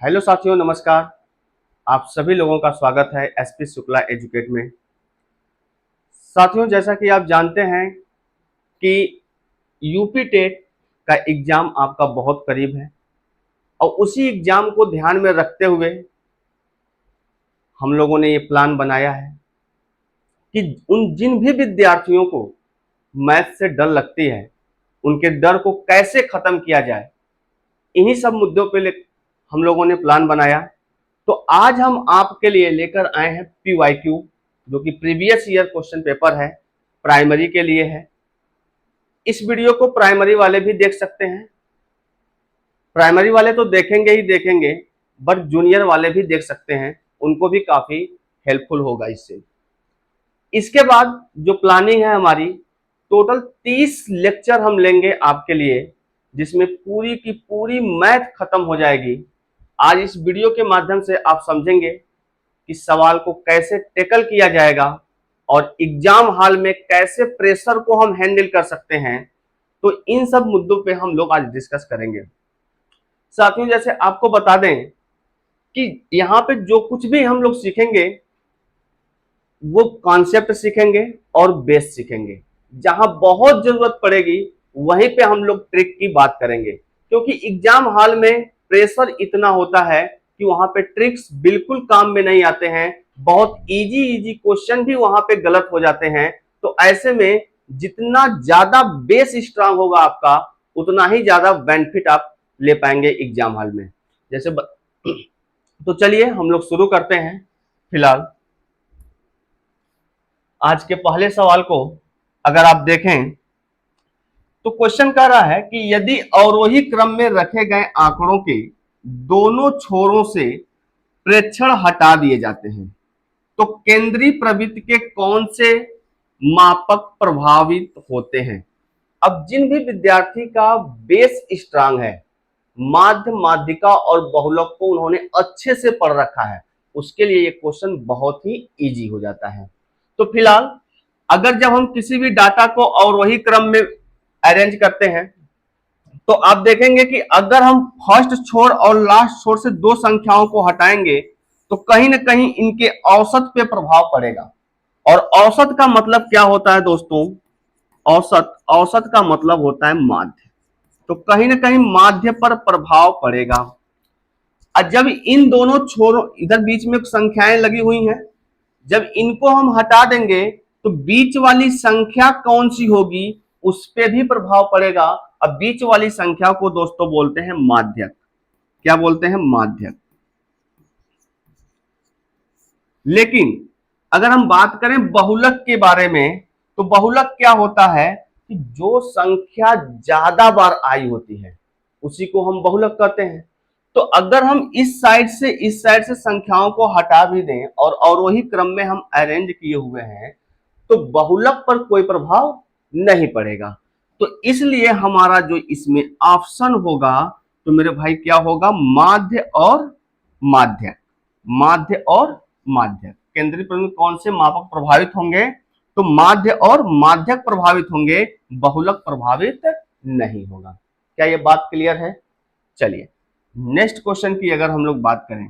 Hello साथियों, नमस्कार। आप सभी लोगों का स्वागत है एसपी शुक्ला एजुकेट में। साथियों, जैसा कि आप जानते हैं कि यूपी टेट का एग्जाम आपका बहुत करीब है और उसी एग्जाम को ध्यान में रखते हुए हम लोगों ने ये प्लान बनाया है कि जिन भी विद्यार्थियों को मैथ से डर लगती है, उनके डर को कैसे खत्म किया जाए, इन्हीं सब मुद्दों पे हम लोगों ने प्लान बनाया। तो आज हम आपके लिए लेकर आए हैं पीवाईक्यू, जो कि प्रीवियस ईयर क्वेश्चन पेपर है, प्राइमरी के लिए है। इस वीडियो को प्राइमरी वाले भी देख सकते हैं। प्राइमरी वाले तो देखेंगे ही देखेंगे, बट जूनियर वाले भी देख सकते हैं, उनको भी काफी हेल्पफुल होगा इससे। इसके बाद जो प्लानिंग है हमारी, टोटल 30 लेक्चर हम लेंगे आपके लिए, जिसमें पूरी की पूरी मैथ खत्म हो जाएगी। आज इस वीडियो के माध्यम से आप समझेंगे कि सवाल को कैसे टैकल किया जाएगा और एग्जाम हॉल में कैसे प्रेशर को हम हैंडल कर सकते हैं। तो इन सब मुद्दों पे हम लोग आज डिस्कस करेंगे। साथियों, जैसे आपको बता दें कि यहाँ पे जो कुछ भी हम लोग सीखेंगे वो कॉन्सेप्ट सीखेंगे और बेस सीखेंगे। जहां बहुत जरूरत पड़ेगी वहीं पे हम लोग ट्रिक की बात करेंगे, क्योंकि एग्जाम हॉल में प्रेशर इतना होता है कि वहां पे ट्रिक्स बिल्कुल काम में नहीं आते हैं। बहुत इजी इजी क्वेश्चन भी वहां पे गलत हो जाते हैं। तो ऐसे में जितना ज्यादा बेस स्ट्रांग होगा आपका, उतना ही ज्यादा बेनिफिट आप ले पाएंगे एग्जाम हॉल में। जैसे तो चलिए हम लोग शुरू करते हैं। फिलहाल आज के पहले सवाल को अगर आप देखें तो क्वेश्चन कह रहा है कि यदि अवरोही क्रम में रखे गए आंकड़ों के दोनों छोरों से प्रेक्षण हटा दिए जाते हैं तो केंद्रीय प्रवृत्ति के कौन से मापक प्रभावित होते हैं। अब जिन भी विद्यार्थी का बेस स्ट्रांग है, माध्य, माध्यिका और बहुलक को उन्होंने अच्छे से पढ़ रखा है, उसके लिए ये क्वेश्चन बहुत ही इजी हो जाता है। तो फिलहाल अगर जब हम किसी भी डाटा को अवरोही क्रम में अरेंज करते हैं तो आप देखेंगे कि अगर हम फर्स्ट छोर और लास्ट छोर से दो संख्याओं को हटाएंगे तो कहीं ना कहीं इनके औसत पे प्रभाव पड़ेगा। और औसत का मतलब क्या होता है दोस्तों? औसत औसत का मतलब होता है माध्य। तो कहीं ना कहीं माध्य पर प्रभाव पड़ेगा। और जब इन दोनों छोरों, इधर बीच में संख्याएं लगी हुई हैं, जब इनको हम हटा देंगे तो बीच वाली संख्या कौन सी होगी उस पर भी प्रभाव पड़ेगा। अब बीच वाली संख्या को दोस्तों बोलते हैं माध्यक। क्या बोलते हैं? माध्यक। लेकिन अगर हम बात करें बहुलक के बारे में तो बहुलक क्या होता है कि जो संख्या ज्यादा बार आई होती है उसी को हम बहुलक कहते हैं। तो अगर हम इस साइड से संख्याओं को हटा भी दें और अवरोही क्रम में हम अरेंज किए हुए हैं तो बहुलक पर कोई प्रभाव नहीं पड़ेगा। तो इसलिए हमारा जो इसमें ऑप्शन होगा तो मेरे भाई क्या होगा? माध्य और माध्यक। माध्य और माध्यक। केंद्रीय प्रवृत्ति में कौन से मापक प्रभावित होंगे? तो माध्य और माध्यक प्रभावित होंगे, बहुलक प्रभावित नहीं होगा। क्या ये बात क्लियर है? चलिए नेक्स्ट क्वेश्चन की अगर हम लोग बात करें,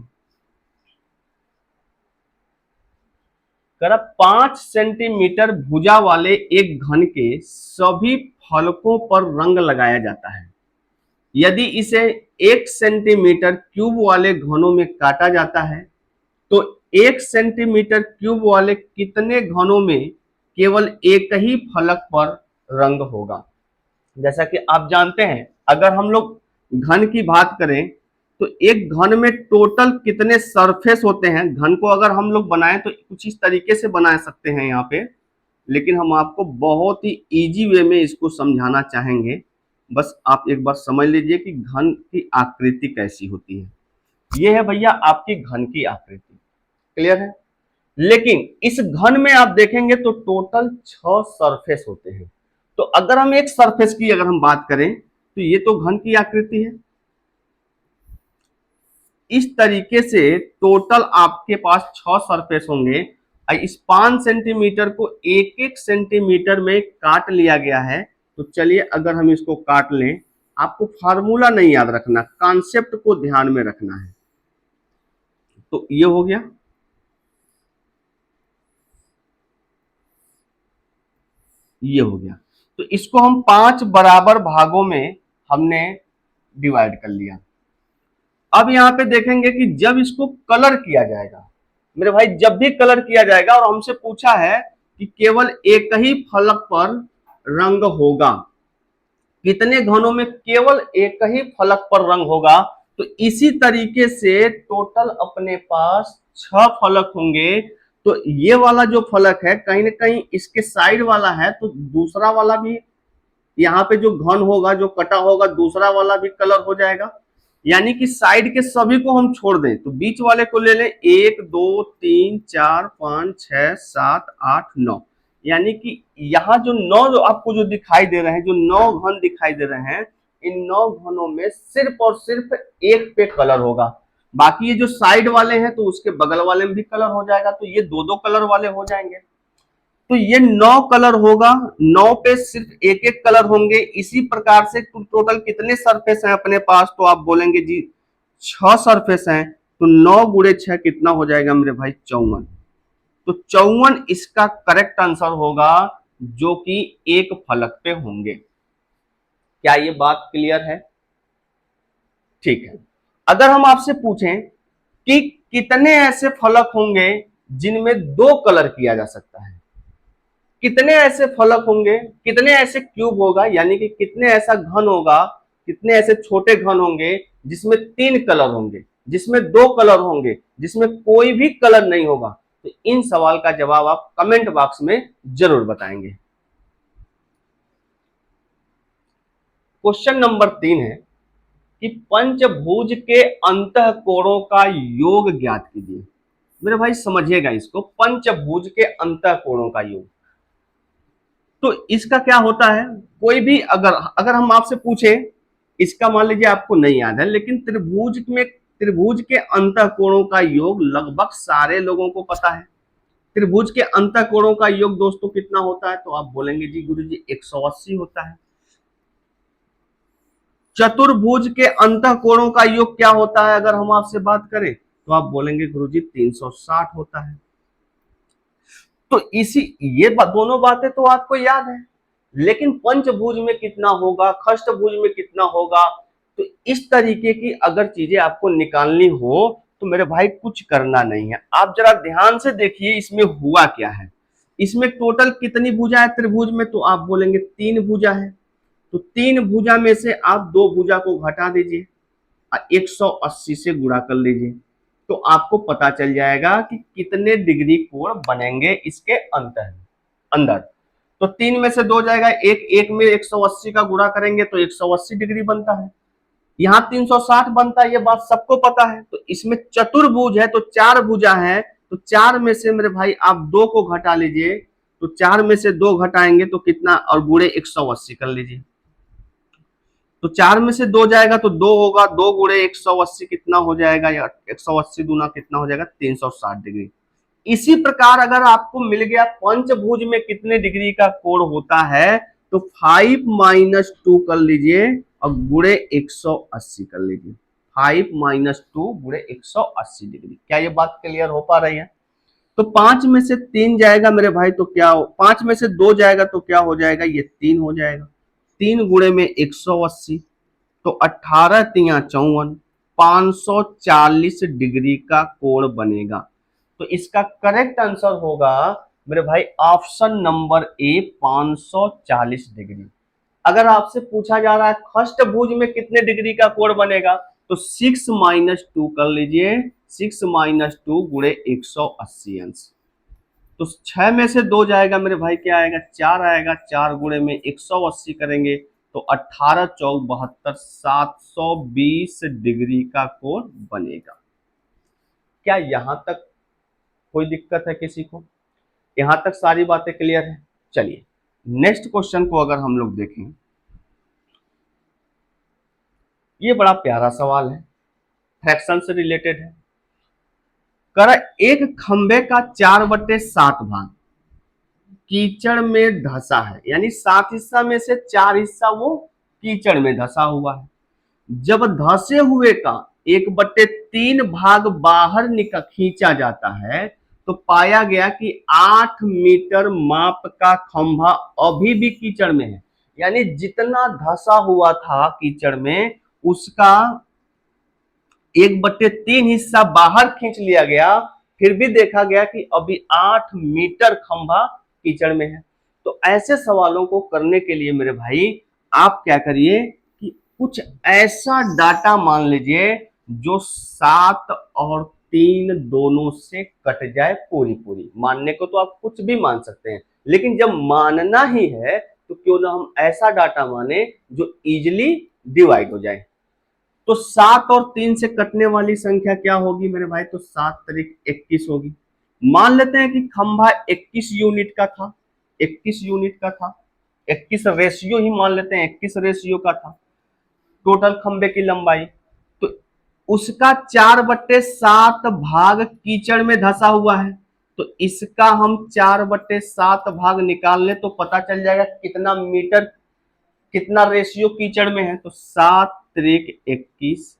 कर 5 सेंटीमीटर भुजा वाले एक घन के सभी फलकों पर रंग लगाया जाता है। यदि इसे 1 सेंटीमीटर क्यूब वाले घनों में काटा जाता है तो 1 सेंटीमीटर क्यूब वाले कितने घनों में केवल एक ही फलक पर रंग होगा? जैसा कि आप जानते हैं, अगर हम लोग घन की बात करें तो एक घन में टोटल कितने सरफेस होते हैं। घन को अगर हम लोग बनाएं तो कुछ इस तरीके से बना सकते हैं यहाँ पे, लेकिन हम आपको बहुत ही इजी वे में इसको समझाना चाहेंगे। बस आप एक बार समझ लीजिए कि घन की आकृति कैसी होती है। ये है भैया आपकी घन की आकृति। क्लियर है? लेकिन इस घन में आप देखेंगे तो टोटल 6 सरफेस होते हैं। तो अगर हम एक सरफेस की अगर हम बात करें तो ये तो घन की आकृति है। इस तरीके से टोटल आपके पास 6 सरफेस होंगे। इस 5 सेंटीमीटर को एक एक सेंटीमीटर में काट लिया गया है। तो चलिए अगर हम इसको काट लें, आपको फार्मूला नहीं याद रखना, कॉन्सेप्ट को ध्यान में रखना है। तो ये हो गया, ये हो गया। तो इसको हम 5 बराबर भागों में हमने डिवाइड कर लिया। अब यहां पे देखेंगे कि जब इसको कलर किया जाएगा मेरे भाई, जब भी कलर किया जाएगा और हमसे पूछा है कि केवल एक ही फलक पर रंग होगा, कितने घनों में केवल एक ही फलक पर रंग होगा, तो इसी तरीके से टोटल अपने पास 6 फलक होंगे। तो ये वाला जो फलक है कहीं ना कहीं इसके साइड वाला है, तो दूसरा वाला भी यहाँ पे जो घन होगा, जो कटा होगा, दूसरा वाला भी कलर हो जाएगा। यानी कि साइड के सभी को हम छोड़ दें तो बीच वाले को ले लें, 1 2 3 4 5 6 7 8 9। यानी कि यहाँ जो 9 जो आपको जो दिखाई दे रहे हैं, जो 9 घन दिखाई दे रहे हैं, इन 9 घनों में सिर्फ और सिर्फ एक पे कलर होगा। बाकी ये जो साइड वाले हैं तो उसके बगल वाले में भी कलर हो जाएगा, तो ये दो दो कलर वाले हो जाएंगे। तो ये 9 कलर होगा, 9 पे सिर्फ एक एक कलर होंगे। इसी प्रकार से टोटल कितने सरफेस हैं अपने पास, तो आप बोलेंगे जी 6 सरफेस हैं। तो 9 गुणे 6 कितना हो जाएगा मेरे भाई, 54। तो 54 इसका करेक्ट आंसर होगा, जो कि एक फलक पे होंगे। क्या ये बात क्लियर है? ठीक है। अगर हम आपसे पूछें कि कितने ऐसे फलक होंगे जिनमें 2 कलर किया जा सकता है, कितने ऐसे फलक होंगे, कितने ऐसे क्यूब होगा, यानी कि कितने ऐसा घन होगा, कितने ऐसे छोटे घन होंगे जिसमें 3 कलर होंगे, जिसमें 2 कलर होंगे, जिसमें कोई भी कलर नहीं होगा। तो इन सवाल का जवाब आप कमेंट बॉक्स में जरूर बताएंगे। क्वेश्चन नंबर 3 है कि पंचभुज के अंतःकोणों का योग ज्ञात कीजिए। मेरे भाई समझिएगा इसको, पंचभुज के अंतःकोणों का योग। तो इसका क्या होता है, कोई भी अगर अगर हम आपसे पूछे, इसका मान लीजिए आपको नहीं याद है, लेकिन त्रिभुज के अंतःकोणों का योग लगभग सारे लोगों को पता है। त्रिभुज के अंतःकोणों का योग दोस्तों कितना होता है, तो आप बोलेंगे जी गुरुजी 180 होता है। चतुर्भुज के अंतःकोणों का योग क्या होता है अगर हम आपसे बात करें, तो आप बोलेंगे गुरुजी 360 होता है। तो इसी ये दोनों बातें तो आपको याद है, लेकिन पंचभुज में कितना होगा, खष्टभुज में कितना होगा, तो इस तरीके की अगर चीजें आपको निकालनी हो तो मेरे भाई कुछ करना नहीं है। आप जरा ध्यान से देखिए इसमें हुआ क्या है। इसमें टोटल कितनी भुजा है त्रिभुज में, तो आप बोलेंगे 3 भुजा है। तो 3 भुजा में से आप 2 भुजा को घटा दीजिए और 180 से गुणा कर लीजिए, तो आपको पता चल जाएगा कि कितने डिग्री कोण बनेंगे इसके अंदर। तो 3 में से 2 जाएगा, एक में 180 का गुणा करेंगे तो 180 डिग्री बनता है। यहाँ 360 बनता है, ये बात सबको पता है। तो इसमें चतुर्भुज है तो 4 भुजा है, तो 4 में से मेरे भाई आप 2 को घटा लीजिए, तो 4 में से 2 घटाएंगे तो कितना, और गुणे 180 कर लीजिए। तो 4 में से 2 जाएगा तो 2 होगा, 2 गुणे 180 कितना हो जाएगा, या 180 दूना कितना हो जाएगा, 360 डिग्री। इसी प्रकार अगर आपको मिल गया पंचभुज में कितने डिग्री का कोण होता है, तो 5 माइनस 2 कर लीजिए और गुणे 180 कर लीजिए। 5 माइनस 2 गुणे 180 डिग्री। क्या ये बात क्लियर हो पा रही है? तो 5 में से 3 जाएगा मेरे भाई तो क्या हो, 5 में से 2 जाएगा तो क्या हो जाएगा, ये 3 हो जाएगा। 3 गुणे में 180, तो 18 तिया 54, 540 डिग्री का कोण बनेगा। तो इसका करेक्ट आंसर होगा मेरे भाई ऑप्शन नंबर ए, 540 डिग्री। अगर आपसे पूछा जा रहा है खष्टभुज में कितने डिग्री का कोण बनेगा, तो 6 माइनस 2 कर लीजिए, 6 माइनस 2 गुणे 180 अंश। तो 6 में से 2 जाएगा मेरे भाई, क्या आएगा, 4 आएगा। 4 गुणे में 180 करेंगे तो 18 चौक 72, 720 डिग्री का कोण बनेगा। क्या यहां तक कोई दिक्कत है किसी को? यहां तक सारी बातें क्लियर है? चलिए नेक्स्ट क्वेश्चन को अगर हम लोग देखें, ये बड़ा प्यारा सवाल है, फ्रैक्शन से रिलेटेड है। कर एक खंबे का 4/7 भाग कीचड़ में धसा है, यानी 7 हिस्सा में से 4 हिस्सा वो कीचड़ में धसा हुआ है। जब धसे हुए का 1/3 3 भाग बाहर खींचा जाता है तो पाया गया कि 8 मीटर माप का खंभा अभी भी कीचड़ में है। यानी जितना धंसा हुआ था कीचड़ में उसका 1/3 हिस्सा बाहर खींच लिया गया, फिर भी देखा गया कि अभी 8 मीटर खंभा कीचड़ में है। तो ऐसे सवालों को करने के लिए मेरे भाई आप क्या करिए कि कुछ ऐसा डाटा मान लीजिए जो 7 और 3 दोनों से कट जाए पूरी पूरी। मानने को तो आप कुछ भी मान सकते हैं, लेकिन जब मानना ही है तो क्यों ना हम ऐसा डाटा माने जो इजिली डिवाइड हो जाए। तो 7 और 3 से कटने वाली संख्या क्या होगी मेरे भाई? तो 7 तरीक 21 होगी। मान लेते हैं कि खंभा 21 यूनिट का था, 21 यूनिट का था, 21 रेशियो ही मान लेते हैं, 21 रेशियो का था टोटल खंभे की लंबाई। तो उसका 4/7 भाग कीचड़ में धंसा हुआ है, तो इसका हम 4/7 भाग निकाल ले तो पता चल जाएगा कितना मीटर, कितना रेशियो कीचड़ में है। तो 7 त्रिक 21,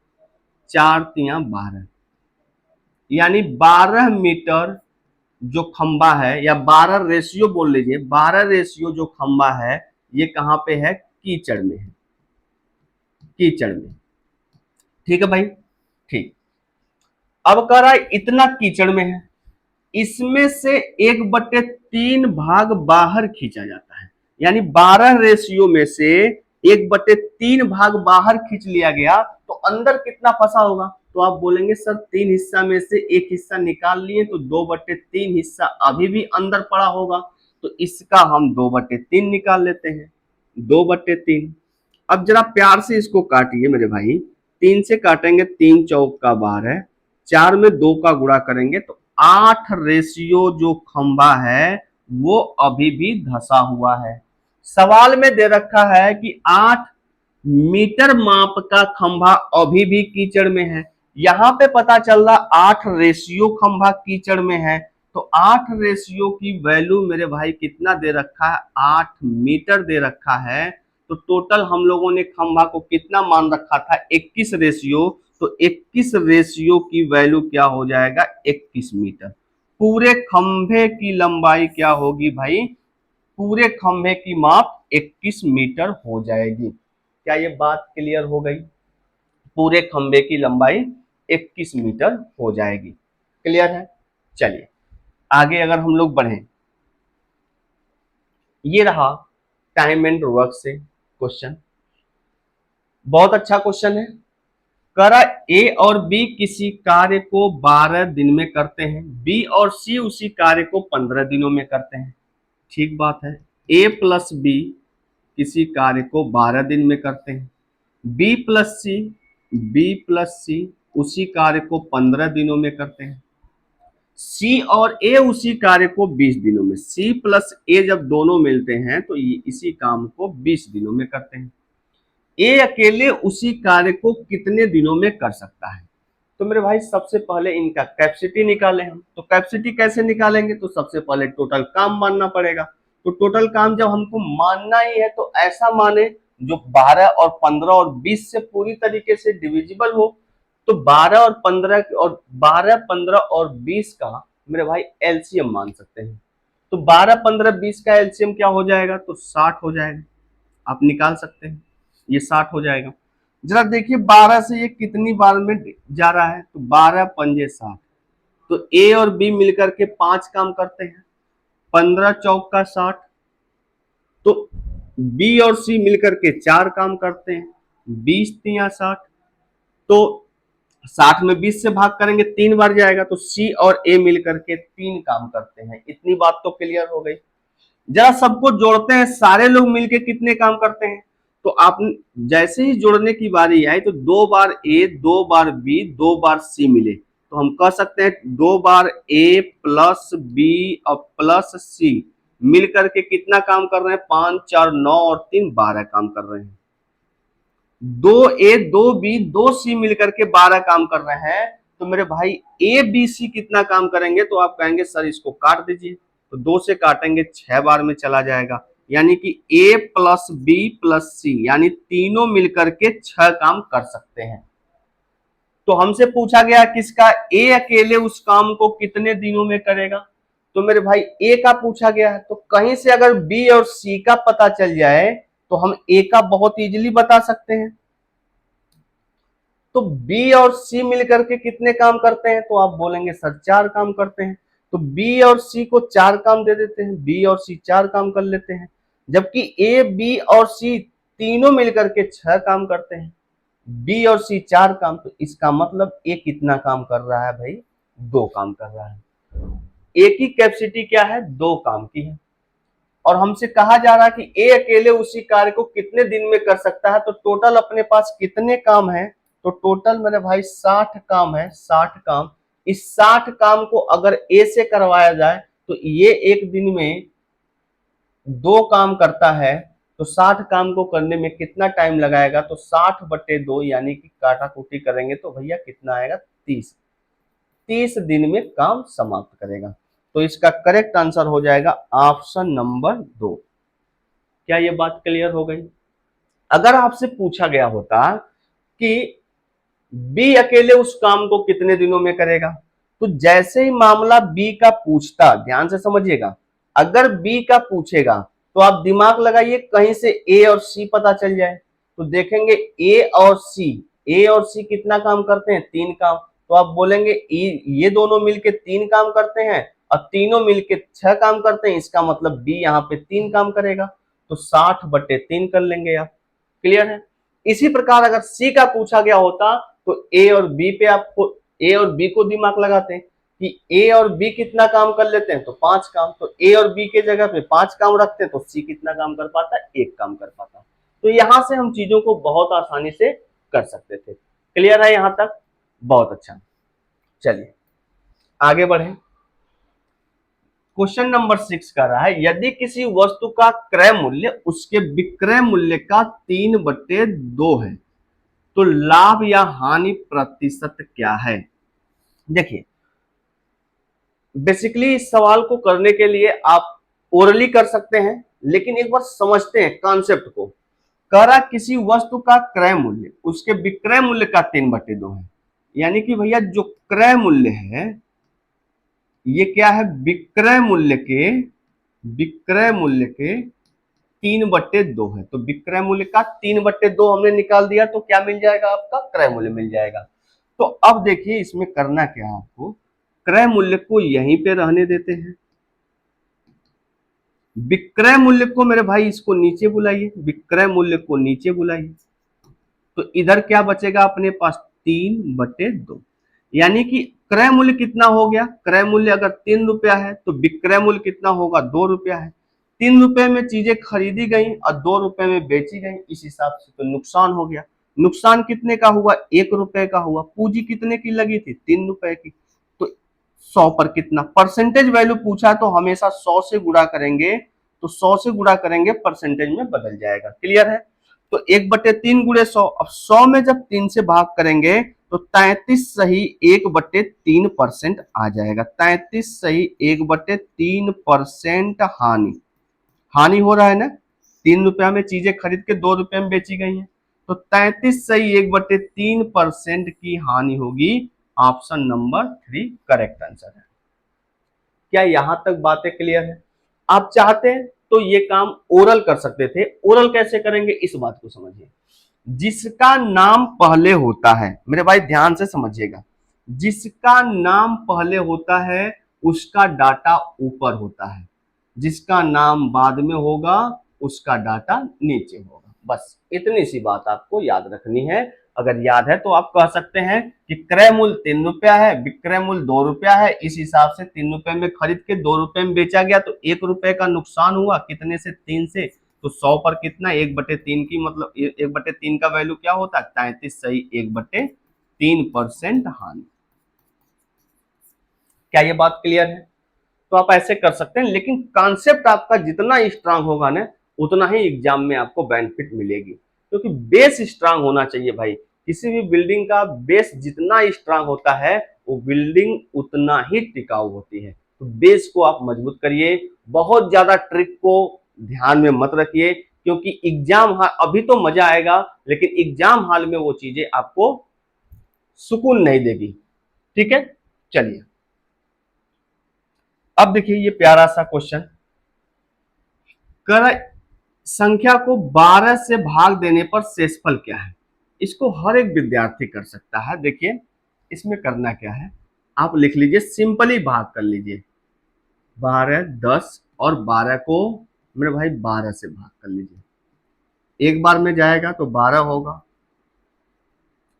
4 तिया 12, यानी 12 मीटर जो खंबा है, या 12 रेशियो बोल लीजिए, 12 रेशियो जो खंबा है ये कहां पे है? कीचड़ में है, कीचड़ में। ठीक है भाई, ठीक। अब कह रहा है इतना कीचड़ में है, इसमें से 1/3 भाग बाहर खींचा जाता है, यानी 12 रेशियो में से 1/3 भाग बाहर खींच लिया गया, तो अंदर कितना फंसा होगा? तो आप बोलेंगे सर 3 हिस्सा में से एक हिस्सा निकाल लिए तो 2/3 हिस्सा अभी भी अंदर पड़ा होगा, तो इसका हम 2/3 निकाल लेते हैं, 2/3। अब जरा प्यार से इसको काटिए मेरे भाई, 3 से काटेंगे 3 चौक का 12, 4 में 2 का गुणा करेंगे तो 8 रेशियो जो खंबा है वो अभी भी धंसा हुआ है। सवाल में दे रखा है कि 8 मीटर माप का खंभा अभी भी कीचड़ में है। यहां पे पता चल रहा 8 रेशियो खंभा कीचड़ में है, तो 8 रेशियो की वैल्यू मेरे भाई कितना दे रखा है? 8 मीटर दे रखा है। तो टोटल हम लोगों ने खंभा को कितना मान रखा था? 21 रेशियो। तो 21 रेशियो की वैल्यू क्या हो जाएगा? 21 मीटर। पूरे खंभे की लंबाई क्या होगी भाई? पूरे खंभे की माप 21 मीटर हो जाएगी। क्या ये बात क्लियर हो गई? पूरे खंभे की लंबाई 21 मीटर हो जाएगी। क्लियर है? चलिए आगे अगर हम लोग बढ़ें, ये रहा टाइम एंड वर्क से क्वेश्चन, बहुत अच्छा क्वेश्चन है। करा ए और बी किसी कार्य को 12 दिन में करते हैं, बी और सी उसी कार्य को 15 दिनों में करते हैं। ठीक बात है, ए प्लस बी किसी कार्य को 12 दिन में करते हैं, बी प्लस सी उसी कार्य को 15 दिनों में करते हैं, सी और ए उसी कार्य को 20 दिनों में, सी प्लस ए जब दोनों मिलते हैं तो ये इसी काम को 20 दिनों में करते हैं। ए अकेले उसी कार्य को कितने दिनों में कर सकता है? तो मेरे भाई सबसे पहले इनका कैपेसिटी निकालें हम। तो कैपेसिटी कैसे निकालेंगे? तो सबसे पहले टोटल काम मानना पड़ेगा। तो टोटल काम जब हमको मानना ही है तो ऐसा माने जो 12 और 15 और 20 से पूरी तरीके से डिविजिबल हो। तो 12 और 15 और 12, 15 और 20 का मेरे भाई एलसीएम मान सकते हैं। तो 12, 15, 20 का एलसीएम क्या हो जाएगा? तो 60 हो जाएगा। आप निकाल सकते हैं, ये 60 हो जाएगा। जरा देखिए 12 से ये कितनी बार में जा रहा है? तो 12 पंजे 60। तो ए और बी मिलकर के 5 काम करते हैं, 15 चौक का 60। तो बी और सी मिलकर के 4 काम करते हैं, 20 तिया 60। तो 60 में 20 से भाग करेंगे 3 बार जाएगा, तो सी और ए मिलकर के 3 काम करते हैं। इतनी बात तो क्लियर हो गई। जरा सबको जोड़ते हैं, सारे लोग मिलके कितने काम करते हैं? तो आप जैसे ही जोड़ने की बारी आई तो 2 बार ए, 2 बार बी, 2 बार सी मिले, तो हम कह सकते हैं 2 बार ए प्लस बी और प्लस सी मिलकर के कितना काम कर रहे हैं? 5, 4, 9 और 3 12 काम कर रहे हैं। 2 ए, 2 बी, 2 सी मिलकर के 12 काम कर रहे हैं। तो मेरे भाई ए बी सी कितना काम करेंगे? तो आप कहेंगे सर इसको काट दीजिए, तो 2 से काटेंगे 6 बार में चला जाएगा, यानी कि ए प्लस बी प्लस सी यानी तीनों मिलकर के 6 काम कर सकते हैं। तो हमसे पूछा गया किसका, ए अकेले उस काम को कितने दिनों में करेगा। तो मेरे भाई ए का पूछा गया है, तो कहीं से अगर बी और सी का पता चल जाए तो हम ए का बहुत इजीली बता सकते हैं। तो बी और सी मिलकर के कितने काम करते हैं, तो आप बोलेंगे सर 4 काम करते हैं। तो बी और सी को 4 काम दे देते हैं, बी और सी 4 काम कर लेते हैं। जबकि ए बी और सी तीनों मिलकर के 6 काम करते हैं, बी और सी 4 काम। तो इसका मतलब ए कितना काम कर रहा है भाई, 2 काम कर रहा है। ए की कैपेसिटी क्या है, 2 काम की है। और हमसे कहा जा रहा है कि ए अकेले उसी कार्य को कितने दिन में कर सकता है। तो टोटल अपने पास कितने काम है, तो टोटल मेरे भाई 60 काम है, 60 काम। इस 60 काम को अगर ए से करवाया जाए तो ये एक दिन में 2 काम करता है, तो 60 काम को करने में कितना टाइम लगाएगा, तो 60/2 यानी कि काटा कुटी करेंगे तो भैया कितना आएगा, 30 दिन में काम समाप्त करेगा। तो इसका करेक्ट आंसर हो जाएगा ऑप्शन नंबर 2। क्या ये बात क्लियर हो गई। अगर आपसे पूछा गया होता कि बी अकेले उस काम को कितने दिनों में करेगा, तो जैसे ही मामला बी का पूछता, ध्यान से समझिएगा, अगर बी का पूछेगा तो आप दिमाग लगाइए कहीं से ए और सी पता चल जाए। तो देखेंगे ए और सी कितना काम करते हैं, 3 काम। तो आप बोलेंगे ये दोनों मिलके 3 काम करते हैं और तीनों मिलके 6 काम करते हैं, इसका मतलब बी यहाँ पे 3 काम करेगा। तो 60/3 कर लेंगे आप। क्लियर है। इसी प्रकार अगर सी का पूछा गया होता तो ए और बी पे आपको, ए और बी को दिमाग लगाते हैं कि ए और बी कितना काम कर लेते हैं, तो 5 काम। तो ए और बी के जगह पे 5 काम रखते हैं, तो सी कितना काम कर पाता है, 1 काम कर पाता। तो यहां से हम चीजों को बहुत आसानी से कर सकते थे। क्लियर है यहां तक, बहुत अच्छा। चलिए आगे बढ़े। क्वेश्चन नंबर 6 का रहा है, यदि किसी वस्तु का क्रय मूल्य उसके विक्रय मूल्य का 3/2 है तो लाभ या हानि प्रतिशत क्या है। देखिए बेसिकली इस सवाल को करने के लिए आप ओरली कर सकते हैं, लेकिन एक बार समझते हैं कॉन्सेप्ट को। कह रहा किसी वस्तु का क्रय मूल्य उसके विक्रय मूल्य का 3/2 है, यानी कि भैया जो क्रय मूल्य है ये क्या है, विक्रय मूल्य के 3/2 है। तो विक्रय मूल्य का 3/2 हमने निकाल दिया, तो क्या मिल जाएगा, आपका क्रय मूल्य मिल जाएगा। तो अब देखिए इसमें करना क्या है, आपको क्रय मूल्य को यहीं पे रहने देते हैं, विक्रय मूल्य को मेरे भाई इसको नीचे बुलाइए, विक्रय मूल्य को नीचे बुलाइए। तो इधर क्या बचेगा अपने पास, 3/2। यानी कि क्रय मूल्य कितना हो गया, क्रय मूल्य अगर 3 रुपया है तो विक्रय मूल्य कितना होगा, 2 रुपया है। 3 रुपए में चीजें खरीदी गई और 2 रुपए में बेची गई, इस हिसाब से तो नुकसान हो गया। नुकसान कितने का हुआ, 1 रुपए का हुआ। पूंजी कितने की लगी थी, 3 रुपए की। तो 100 पर कितना, परसेंटेज वैल्यू पूछा तो हमेशा 100 से गुणा करेंगे, तो 100 से गुणा करेंगे परसेंटेज में बदल जाएगा। क्लियर है। तो 1/3 गुणे 100, अब 100 में जब 3 से भाग करेंगे तो 33 सही 1/3% आ जाएगा। 33 सही 1/3% हानि हो रहा है ना, 3 रुपया में चीजें खरीद के 2 रुपए में बेची गई हैं, तो 33 सही 1/3% की हानि होगी। ऑप्शन नंबर 3 करेक्ट आंसर है। क्या यहां तक बातें क्लियर है। आप चाहते हैं तो ये काम ओरल कर सकते थे, ओरल कैसे करेंगे इस बात को समझिए। जिसका नाम पहले होता है, मेरे भाई ध्यान से समझिएगा, जिसका नाम पहले होता है उसका डाटा ऊपर होता है, जिसका नाम बाद में होगा उसका डाटा नीचे होगा। बस इतनी सी बात आपको याद रखनी है। अगर याद है तो आप कह सकते हैं कि क्रय मूल्य 3 रुपया है, विक्रय मूल्य 2 रुपया है, इस हिसाब से 3 रुपए में खरीद के 2 रुपए में बेचा गया, तो 1 रुपए का नुकसान हुआ, कितने से, 3 से। तो 100 पर कितना, 1/3 की, मतलब 1/3 का वैल्यू क्या होता है, 33 सही 1/3% हानि। क्या ये बात क्लियर है। तो आप ऐसे कर सकते हैं, लेकिन कॉन्सेप्ट आपका जितना स्ट्रांग होगा ना उतना ही एग्जाम में आपको बेनिफिट मिलेगी, क्योंकि बेस स्ट्रांग होना चाहिए भाई। किसी भी बिल्डिंग का बेस जितना स्ट्रांग होता है वो बिल्डिंग उतना ही टिकाऊ होती है। तो बेस को आप मजबूत करिए, बहुत ज्यादा ट्रिक को ध्यान में मत रखिए, क्योंकि एग्जाम अभी तो मजा आएगा, लेकिन एग्जाम हॉल में वो चीजें आपको सुकून नहीं देगी। ठीक है, चलिए अब देखिए ये प्यारा सा क्वेश्चन, कर संख्या को 12 से भाग देने पर शेषफल क्या है। इसको हर एक विद्यार्थी कर सकता है। देखिए इसमें करना क्या है, आप लिख लीजिए, सिंपली भाग कर लीजिए। 12, 10 और 12 को मेरे भाई 12 से भाग कर लीजिए। एक बार में जाएगा तो 12 होगा,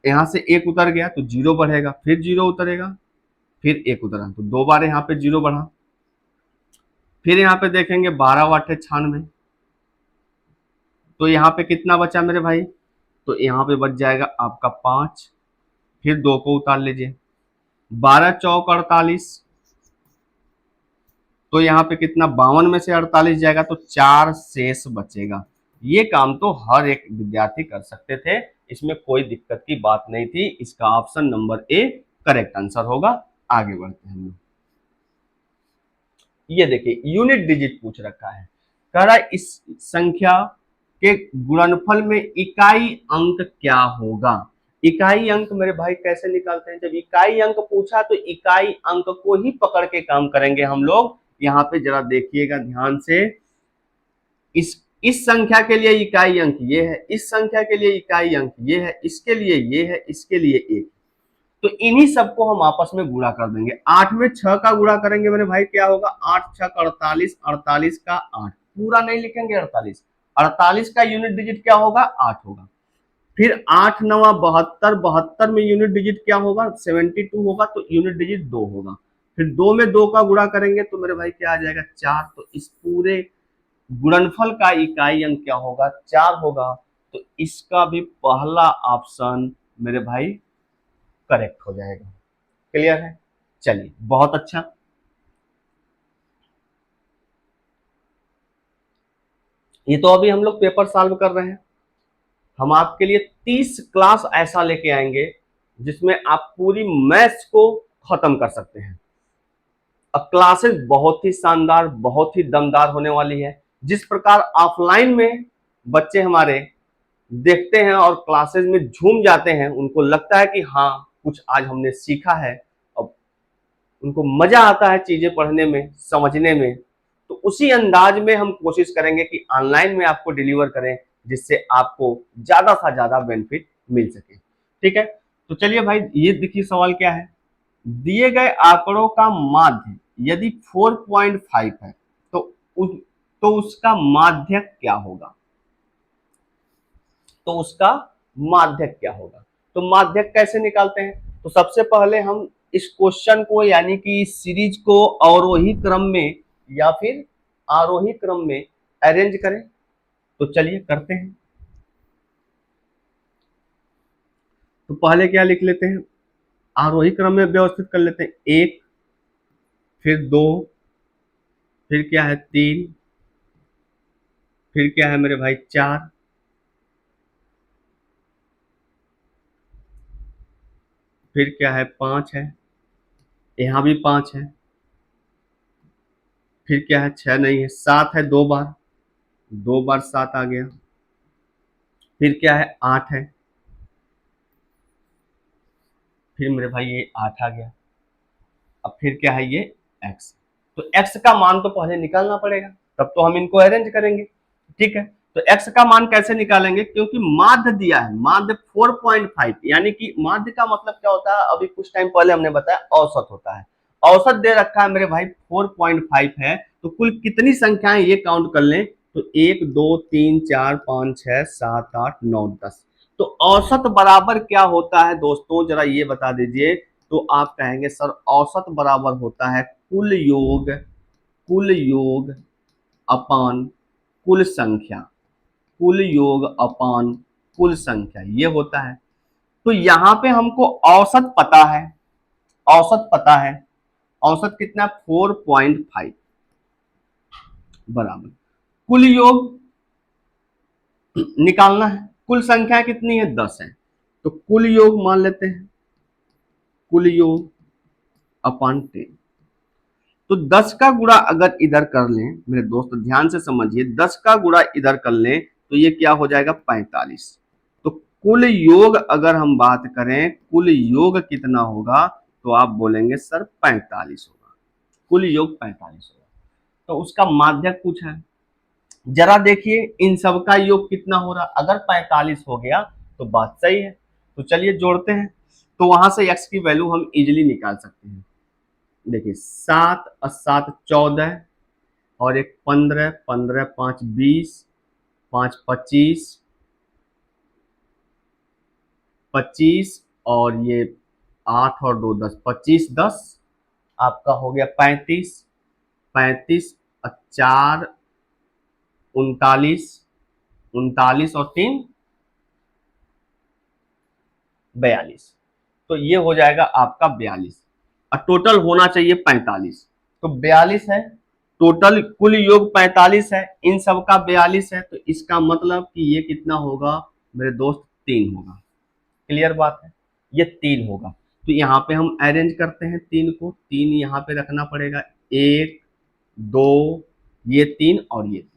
यहां से एक उतर गया तो 0 बढ़ेगा, फिर 0 उतरेगा, फिर एक उतरा तो 2 बार यहाँ पे 0 बढ़ा। फिर यहाँ पे देखेंगे 12 वाट है 96, तो यहाँ पे कितना बचा मेरे भाई, तो यहाँ पे बच जाएगा आपका 5। फिर 2 को उतार लीजिए, 12 चौक 48, तो यहाँ पे कितना 52 में से 48 जाएगा तो 4 शेष बचेगा। ये काम तो हर एक विद्यार्थी कर सकते थे, इसमें कोई दिक्कत की बात नहीं थी। इसका option number A correct answer होगा। आगे बढ़ते हैं हम लोग। ये देखिए यूनिट डिजिट पूछ रखा है, कह रहा है इस संख्या के गुणनफल में इकाई अंक क्या होगा। इकाई अंक मेरे भाई कैसे निकालते हैं, जब इकाई अंक पूछा तो इकाई अंक को ही पकड़ के काम करेंगे हम लोग। यहाँ पे जरा देखिएगा ध्यान से, इस संख्या के लिए इकाई अंक ये है, इस संख्या के लिए इकाई अंक ये है, इसके लिए ये है, इसके लिए एक, तो इन्हीं सबको हम आपस में गुणा कर देंगे। 8 में 6 का गुणा करेंगे मेरे भाई क्या होगा, 8 6 48, 48 का 8, पूरा नहीं लिखेंगे 48, 48 का यूनिट डिजिट क्या होगा 8 होगा। फिर 8 9 72, 72 में यूनिट डिजिट क्या होगा 72 होगा, तो यूनिट डिजिट 2 होगा। फिर 2 में 2 का गुणा करेंगे तो मेरे भाई क्या आ जाएगा 4, तो इस पूरे गुणनफल का इकाई अंक क्या होगा 4 होगा। तो इसका भी पहला ऑप्शन मेरे भाई करेक्ट हो जाएगा। क्लियर है, चलिए बहुत अच्छा। ये तो अभी हम लोग पेपर सॉल्व कर रहे हैं, हम आपके लिए 30 क्लास ऐसा लेके आएंगे जिसमें आप पूरी मैथ्स को खत्म कर सकते हैं। अब क्लासेस बहुत ही शानदार, बहुत ही दमदार होने वाली है। जिस प्रकार ऑफलाइन में बच्चे हमारे देखते हैं और क्लासेस में झूम जाते हैं, उनको लगता है कि हाँ कुछ आज हमने सीखा है, अब उनको मजा आता है चीजें पढ़ने में, समझने में, तो उसी अंदाज में हम कोशिश करेंगे कि ऑनलाइन में आपको डिलीवर करें, जिससे आपको ज्यादा से ज्यादा बेनिफिट मिल सके। ठीक है, तो चलिए भाई ये देखिए सवाल क्या है, दिए गए आंकड़ों का माध्य यदि 4.5 है तो उसका माध्यक क्या होगा। तो उसका माध्यक क्या होगा, तो माध्यक कैसे निकालते हैं, तो सबसे पहले हम इस क्वेश्चन को यानी कि इस सीरीज को अवरोही क्रम में या फिर आरोही क्रम में अरेंज करें। तो चलिए करते हैं। तो पहले क्या लिख लेते हैं, आरोही क्रम में व्यवस्थित कर लेते हैं, 1, फिर 2, फिर क्या है 3, फिर क्या है मेरे भाई 4, फिर क्या है 5 है, यहां भी 5 है, फिर क्या है 6 नहीं है, 7 है, 2 बार, 2 बार 7 आ गया, फिर क्या है 8 है, फिर मेरे भाई ये 8 आ गया, अब फिर क्या है ये x। तो x का मान तो पहले निकालना पड़ेगा, तब तो हम इनको अरेंज करेंगे। ठीक है, तो x का मान कैसे निकालेंगे, क्योंकि माध्य दिया है, माध्य 4.5, यानी कि माध्य का मतलब क्या होता है, अभी कुछ टाइम पहले हमने बताया औसत होता है। औसत दे रखा है मेरे भाई 4.5 है, तो कुल कितनी संख्याएं ये काउंट कर लें, तो 1 2 3 4 5 6 7 8 9 10। तो औसत बराबर क्या होता है दोस्तों, जरा ये बता दीजिए। तो आप कहेंगे सर औसत बराबर होता है कुल योग अपान कुल संख्या, कुल योग अपान कुल संख्या, ये होता है। तो यहां पे हमको औसत पता है, औसत पता है, औसत कितना 4.5 बराबर कुल योग निकालना है, कुल संख्या कितनी है 10 है, तो कुल योग मान लेते हैं, कुल योग अपान 10। तो 10 का गुणा अगर इधर कर लें मेरे दोस्त, ध्यान से समझिए, 10 का गुणा इधर कर लें तो ये क्या हो जाएगा 45। तो कुल योग अगर हम बात करें, कुल योग कितना होगा, तो आप बोलेंगे सर 45 होगा, कुल योग 45 होगा। तो उसका माध्यक पूछा है, जरा देखिए इन सब का योग कितना हो रहा, अगर 45 हो गया तो बात सही है। तो चलिए जोड़ते हैं, तो वहां से x की वैल्यू हम इजिली निकाल सकते हैं। देखिए 7 और 7 14 और एक 15, 15 5 20, 5 25, 25 और ये 8 और 2 10, 25 10 आपका हो गया 35, 35 और 4 39, 39 और 3 42। तो ये हो जाएगा आपका 42 और टोटल होना चाहिए 45। तो 42 है टोटल, कुल योग 45 है, इन सब का 42 है, तो इसका मतलब कि ये कितना होगा मेरे दोस्त, 3 होगा। क्लियर बात है, ये 3 होगा। तो यहाँ पे हम अरेंज करते हैं 3 को, 3 यहाँ पे रखना पड़ेगा, 1 2 ये 3 और ये 3।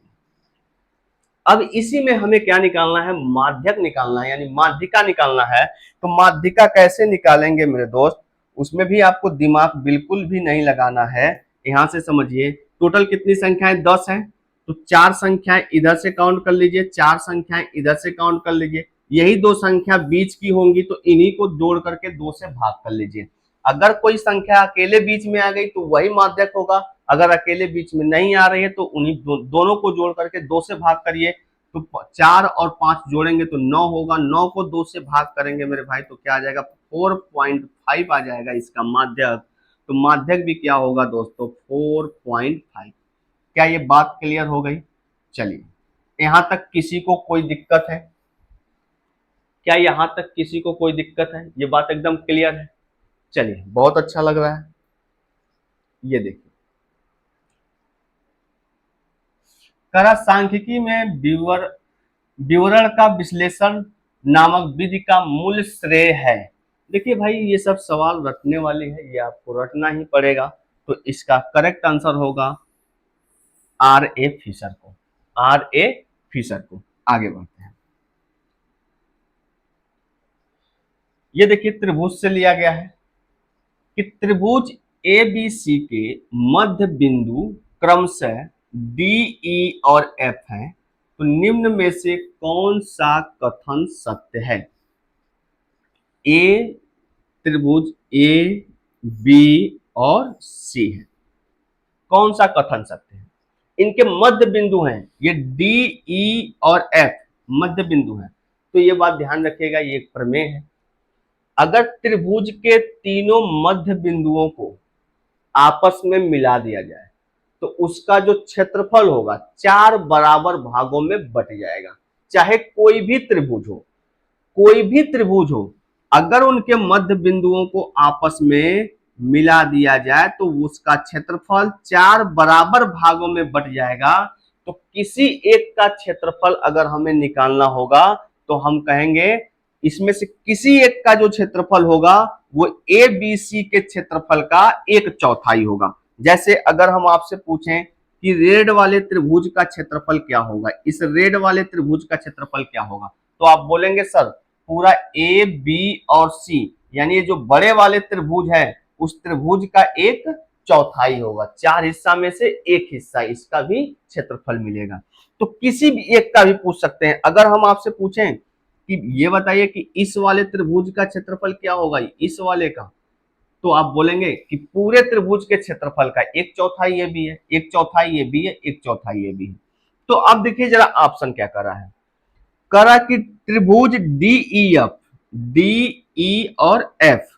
अब इसी में हमें क्या निकालना है, माध्यक निकालना है, यानी माध्यिका निकालना है। तो माध्यिका कैसे निकालेंगे मेरे दोस्त, उसमें भी आपको दिमाग बिल्कुल भी नहीं लगाना है। यहां से समझिए, टोटल कितनी संख्याएं 10 हैं, तो 4 संख्याएं इधर से काउंट कर लीजिए, 4 संख्याएं इधर से काउंट कर लीजिए, यही 2 संख्या बीच की होंगी तो इन्हीं को जोड़ करके 2 से भाग कर लीजिए। अगर कोई संख्या अकेले बीच में आ गई तो वही माध्यक होगा, अगर अकेले बीच में नहीं आ रही है तो उन्हीं दोनों को जोड़ करके 2 से भाग करिए। तो 4 और 5 जोड़ेंगे तो 9 होगा, 9 को 2 से भाग करेंगे मेरे भाई तो क्या आ जाएगा, 4.5 आ जाएगा इसका माध्यक। तो माध्यक भी क्या होगा दोस्तों, 4.5। क्या ये बात क्लियर हो गई? चलिए, यहां तक किसी को कोई दिक्कत है? क्या यहां तक किसी को कोई दिक्कत है? ये बात एकदम क्लियर है? चलिए, बहुत अच्छा लग रहा है। ये देखिए, करा सांख्यिकी में विवरण का विश्लेषण नामक विधि का मूल श्रेय है। देखिए भाई, ये सब सवाल रटने वाले हैं, ये आपको रटना ही पड़ेगा। तो इसका करेक्ट आंसर होगा आर ए फिशर को, आर ए फिशर को। आगे बढ़ते हैं, ये देखिए त्रिभुज से लिया गया है कि त्रिभुज ए बी सी के मध्य बिंदु क्रमशः डी ई और एफ है, तो निम्न में से कौन सा कथन सत्य है? ए त्रिभुज ए बी और सी है, कौन सा कथन सत्य है? इनके मध्य बिंदु हैं, ये डी ई और एफ मध्य बिंदु हैं। तो ये बात ध्यान रखिएगा, ये एक प्रमेय है। अगर त्रिभुज के तीनों मध्य बिंदुओं को आपस में मिला दिया जाए तो उसका जो क्षेत्रफल होगा 4 बराबर भागों में बट जाएगा। चाहे कोई भी त्रिभुज हो, कोई भी त्रिभुज हो, अगर उनके मध्य बिंदुओं को आपस में मिला दिया जाए तो उसका क्षेत्रफल 4 बराबर भागों में बट जाएगा। तो किसी एक का क्षेत्रफल अगर हमें निकालना होगा तो हम कहेंगे इसमें से किसी एक का जो क्षेत्रफल होगा वो ए बी सी के क्षेत्रफल का 1/4 होगा। जैसे अगर हम आपसे पूछें कि रेड वाले त्रिभुज का क्षेत्रफल क्या होगा, इस रेड वाले त्रिभुज का क्षेत्रफल क्या होगा, तो आप बोलेंगे सर पूरा ए बी और सी, यानी ये जो बड़े वाले त्रिभुज है उस त्रिभुज का 1/4 होगा। 4 हिस्सा में से 1 हिस्सा इसका भी क्षेत्रफल मिलेगा। तो किसी भी एक का भी पूछ सकते हैं। अगर हम आपसे पूछें कि ये बताइए कि इस वाले त्रिभुज का क्षेत्रफल क्या होगा, इस वाले का, तो आप बोलेंगे कि पूरे त्रिभुज के क्षेत्रफल का 1/4 ये भी है, 1/4 ये भी है, 1/4 ये भी है। तो अब देखिए जरा ऑप्शन क्या कर रहा है, करा कि त्रिभुज डी ई और एफ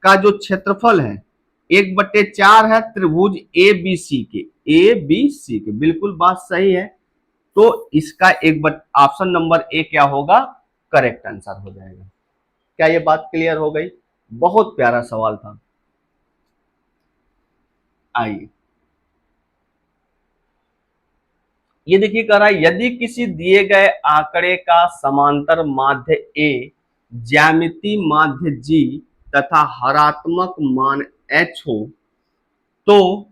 का जो क्षेत्रफल है 1/4 है त्रिभुज ए बी सी के, ए बी सी के, बिल्कुल बात सही है। तो इसका ऑप्शन नंबर ए क्या होगा, करेक्ट आंसर हो जाएगा। क्या ये बात क्लियर हो गई? बहुत प्यारा सवाल था। आइए, ये देखिए कह रहा है यदि किसी दिए गए आंकड़े का समांतर माध्य ए, ज्यामिति माध्य जी तथा हरात्मक मान एच हो, तो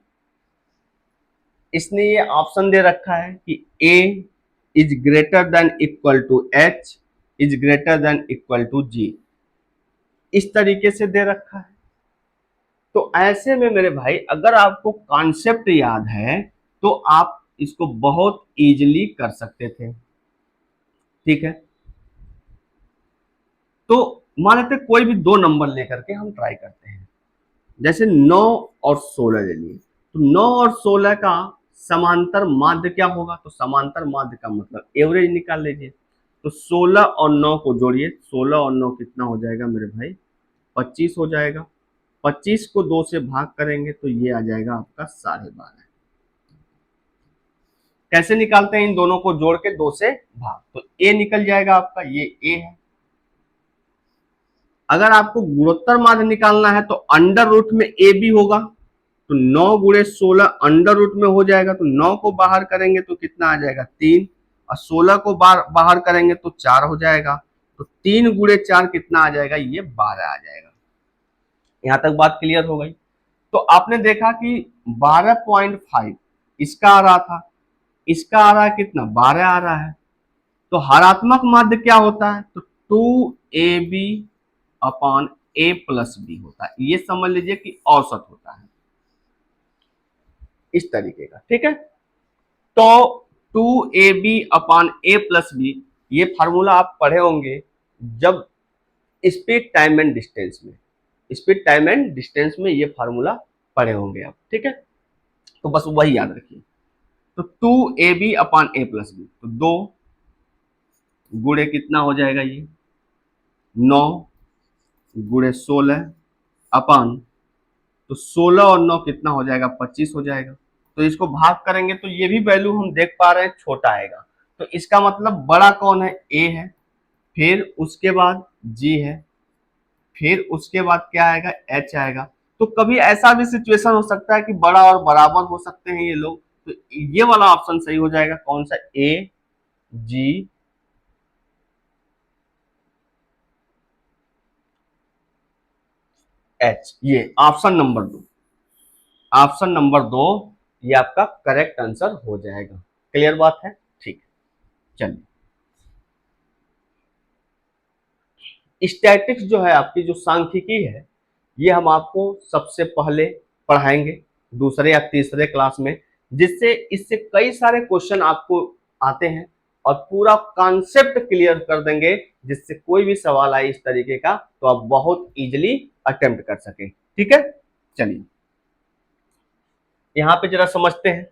इसने ये ऑप्शन दे रखा है कि a is greater than equal to h, is greater than equal to g, इस तरीके से दे रखा है। तो ऐसे में मेरे भाई अगर आपको कॉन्सेप्ट याद है तो आप इसको बहुत इजीली कर सकते थे, ठीक है। तो मान लेते कोई भी दो नंबर लेकर के हम ट्राई करते हैं, जैसे 9 और 16 ले लिए, तो 9 और 16 का समांतर माध्य क्या होगा, तो समांतर माध्य का मतलब एवरेज निकाल लीजिए। तो 16 और 9 को जोड़िए, 16 और 9 कितना हो जाएगा मेरे भाई, 25 हो जाएगा। 25 को 2 से भाग करेंगे तो ये आ जाएगा आपका 12.5। कैसे निकालते हैं, इन दोनों को जोड़ के 2 से भाग, तो ए निकल जाएगा आपका, ये ए है। अगर आपको गुणोत्तर माध्य निकालना है तो अंडर रूट में ए भी होगा, तो 9 गुणे 16 अंडर रूट में हो जाएगा, तो 9 को बाहर करेंगे तो कितना आ जाएगा 3, और 16 को बाहर करेंगे तो 4 हो जाएगा, तो 3 गुणे 4 कितना आ जाएगा, ये 12 आ जाएगा। यहां तक बात क्लियर हो गई। तो आपने देखा कि 12.5 इसका आ रहा था, इसका आ रहा है कितना, 12 आ रहा है। तो हरात्मक माध्य क्या होता है, तो 2ab upon a plus B होता है, ये समझ लीजिए कि औसत होता है इस तरीके का, ठीक है। तो 2ab upon a plus B, ये फार्मूला आप पढ़े होंगे जब स्पीड टाइम एंड डिस्टेंस में, स्पीड टाइम एंड डिस्टेंस में ये फार्मूला पढ़े होंगे आप, ठीक है। तो बस वही याद रखिए। तो 2ab upon a plus B, तो 2 गुणे कितना हो जाएगा, ये 9 गुणे 16 अपॉन, तो 16 और 9 कितना हो जाएगा, 25 हो जाएगा। तो इसको भाग करेंगे तो ये भी वैल्यू हम देख पा रहे हैं छोटा आएगा, तो इसका मतलब बड़ा कौन है, ए है, फिर उसके बाद जी है, फिर उसके बाद क्या आएगा, एच आएगा। तो कभी ऐसा भी सिचुएशन हो सकता है कि बड़ा और बराबर हो सकते हैं ये लोग, तो ये वाला ऑप्शन सही हो जाएगा, कौन सा, ए जी एच, ये ऑप्शन नंबर 2, ऑप्शन नंबर 2 ये आपका करेक्ट आंसर हो जाएगा। क्लियर बात है, ठीक। चलिए, स्टैटिक्स जो है आपकी, जो सांख्यिकी है, ये हम आपको सबसे पहले पढ़ाएंगे दूसरे या तीसरे क्लास में, जिससे इससे कई सारे क्वेश्चन आपको आते हैं और पूरा कॉन्सेप्ट क्लियर कर देंगे, जिससे कोई भी सवाल आए इस तरीके का तो आप बहुत इजीली अटेम्प्ट कर सके, ठीक है। चलिए यहां पे जरा समझते हैं।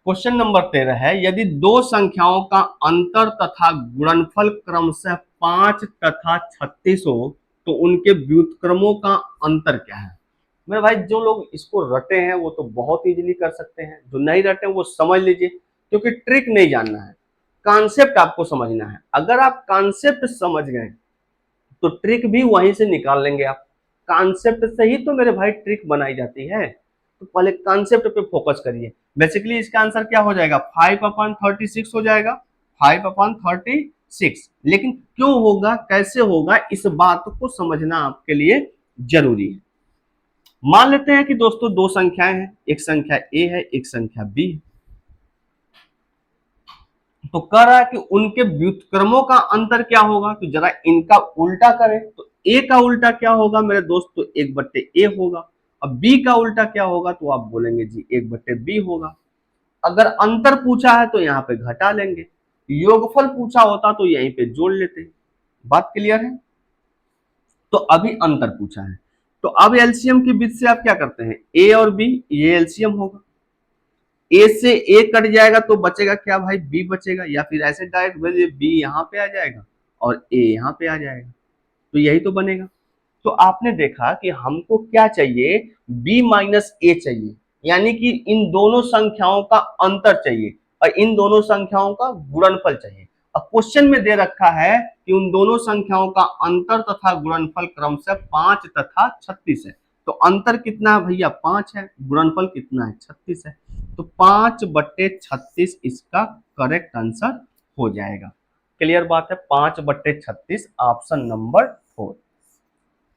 क्वेश्चन नंबर 13 है, यदि दो संख्याओं का अंतर तथा गुणनफल क्रमशः 5 तथा 36 हो तो उनके व्युत्क्रमों का अंतर क्या है। मेरे भाई जो लोग इसको रटे हैं वो तो बहुत इजीली कर सकते हैं, जो नहीं रटे वो समझ लीजिए, क्योंकि ट्रिक नहीं जानना है, कॉन्सेप्ट आपको समझना है। अगर आप कॉन्सेप्ट समझ गए तो ट्रिक भी वहीं से निकाल लेंगे आप। कॉन्सेप्ट से ही तो मेरे भाई ट्रिक बनाई जाती है, तो पहले कॉन्सेप्ट पे फोकस करिए। बेसिकली इसका आंसर क्या हो जाएगा, 5/36 हो जाएगा, 5/36। लेकिन क्यों होगा, कैसे होगा, इस बात को समझना आपके लिए जरूरी है। मान लेते हैं कि दोस्तों दो संख्याएं हैं, एक संख्या ए है, एक संख्या बी है। तो कह रहा है कि उनके व्युत्क्रमों का अंतर क्या होगा, तो जरा इनका उल्टा करें, तो ए का उल्टा क्या होगा मेरे दोस्त, तो 1/a होगा। अब बी का उल्टा क्या होगा, तो आप बोलेंगे जी 1/b होगा। अगर अंतर पूछा है तो यहाँ पे घटा लेंगे, योगफल पूछा होता तो यहीं पे जोड़ लेते। बात क्लियर है। तो अभी अंतर पूछा है, तो अब एलसीएम की विधि से आप क्या करते हैं, ए और बी, ये एलसीएम होगा, ए से ए कट जाएगा तो बचेगा क्या भाई, बी बचेगा, या फिर ऐसे डायरेक्ट बी यहाँ पे आ जाएगा और ए यहाँ पे आ जाएगा, तो यही तो बनेगा। तो आपने देखा कि हमको क्या चाहिए, b माइनस ए चाहिए, यानी कि इन दोनों संख्याओं का अंतर चाहिए और इन दोनों संख्याओं का गुणनफल चाहिए। अब क्वेश्चन में दे रखा है कि उन दोनों संख्याओं का अंतर तथा गुणनफल क्रमशः 5 तथा 36 है। तो अंतर कितना है भैया, 5 है, गुणनफल कितना है, 36 है। तो 5/36 इसका करेक्ट आंसर हो जाएगा। क्लियर बात है, 5/36 ऑप्शन नंबर 4।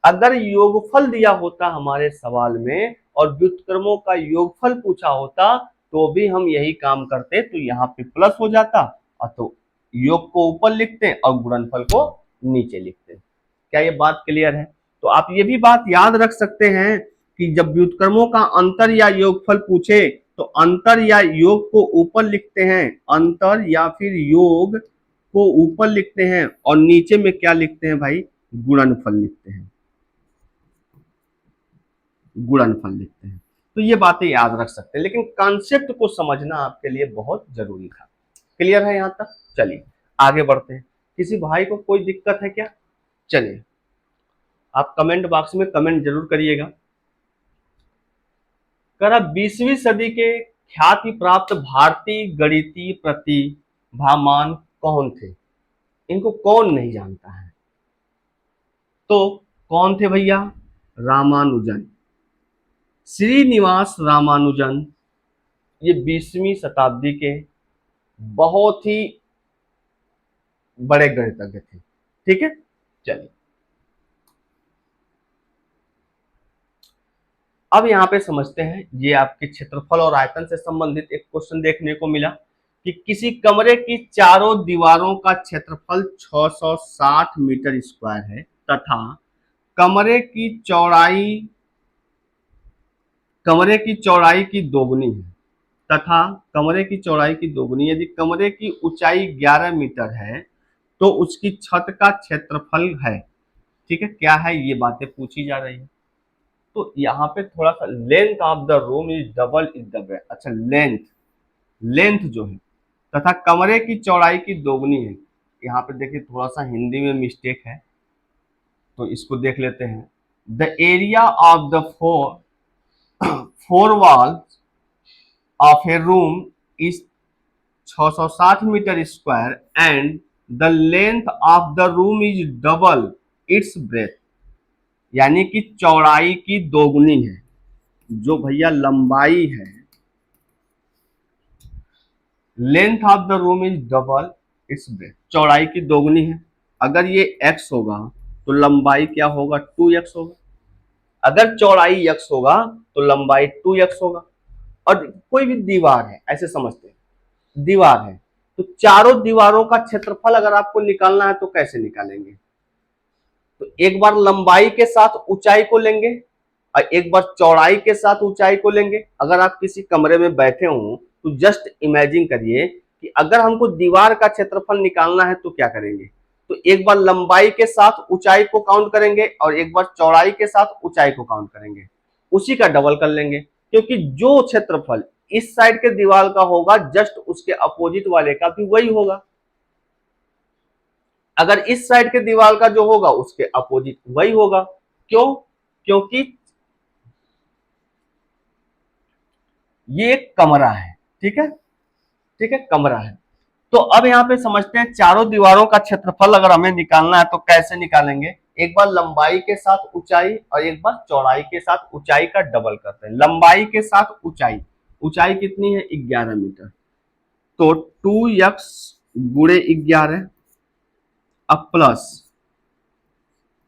अगर योगफल दिया होता हमारे सवाल में और व्युत्क्रमों का योगफल पूछा होता तो भी हम यही काम करते, तो यहाँ पे प्लस हो जाता और तो योग को ऊपर लिखते और गुणनफल को नीचे लिखते। क्या ये बात क्लियर है? तो आप ये भी बात याद रख सकते हैं कि जब व्युत्क्रमों का अंतर या योगफल पूछे तो अंतर या योग को ऊपर लिखते हैं, अंतर या फिर योग को ऊपर लिखते हैं और नीचे में क्या लिखते हैं भाई? गुणनफल लिखते हैं, गुणनफल लिखते हैं। तो ये बातें याद रख सकते हैं, लेकिन कॉन्सेप्ट को समझना आपके लिए बहुत जरूरी था। क्लियर है यहां तक? चलिए आगे बढ़ते हैं। किसी भाई को कोई दिक्कत है क्या? चलिए आप कमेंट बॉक्स में कमेंट जरूर करिएगा। करा 20वीं सदी के ख्याति प्राप्त भारतीय गणितीय प्रतिभामान कौन थे? इनको कौन नहीं जानता है? तो कौन थे भैया? रामानुजन, श्रीनिवास रामानुजन। ये 20वीं शताब्दी के बहुत ही बड़े गणितज्ञ थे। ठीक है, चलिए अब यहां पे समझते हैं। ये आपके क्षेत्रफल और आयतन से संबंधित एक क्वेश्चन देखने को मिला कि किसी कमरे की चारों दीवारों का क्षेत्रफल 660 मीटर स्क्वायर है तथा कमरे की चौड़ाई की दोगुनी है, तथा कमरे की चौड़ाई की दोगुनी, यदि कमरे की ऊंचाई 11 मीटर है तो उसकी छत का क्षेत्रफल है। ठीक है, क्या है ये बातें पूछी जा रही है। तो यहाँ पे थोड़ा सा length of the room is double is the breadth. अच्छा, लेंथ जो है तथा कमरे की चौड़ाई की दोगुनी है। यहाँ पे देखिए थोड़ा सा हिंदी में मिस्टेक है, तो इसको देख लेते हैं। The area of the four wall of a room is 660 metre square and the length of the room is double its breadth, यानी कि चौड़ाई की दोगुनी है। जो भैया लंबाई है, length of the room is double its breath, चौड़ाई की दोगुनी है। अगर ये x होगा तो लंबाई क्या होगा? 2x होगा। अगर चौड़ाई x होगा तो लंबाई 2x होगा। और कोई भी दीवार है, ऐसे समझते हैं दीवार है, तो चारों दीवारों का क्षेत्रफल अगर आपको निकालना है तो कैसे निकालेंगे? तो एक बार लंबाई के साथ ऊंचाई को लेंगे और एक बार चौड़ाई के साथ ऊंचाई को लेंगे। अगर आप किसी कमरे में बैठे हो तो जस्ट इमेजिन करिए कि अगर हमको दीवार का क्षेत्रफल निकालना है तो क्या करेंगे? तो एक बार लंबाई के साथ ऊंचाई को काउंट करेंगे और एक बार चौड़ाई के साथ ऊंचाई को काउंट करेंगे, उसी का डबल कर लेंगे, क्योंकि जो क्षेत्रफल इस साइड के दीवार का होगा जस्ट उसके अपोजिट वाले का भी वही होगा। अगर इस साइड के दीवार का जो होगा उसके अपोजिट वही होगा। क्यों? क्योंकि ये एक कमरा है। ठीक है, ठीक है, कमरा है। तो अब यहां पे समझते हैं चारों दीवारों का क्षेत्रफल अगर हमें निकालना है तो कैसे निकालेंगे? एक बार लंबाई के साथ ऊंचाई और एक बार चौड़ाई के साथ ऊंचाई का डबल करते हैं। लंबाई के साथ ऊंचाई, ऊंचाई कितनी है? 11 मीटर, तो 2x गुणे 11 अब प्लस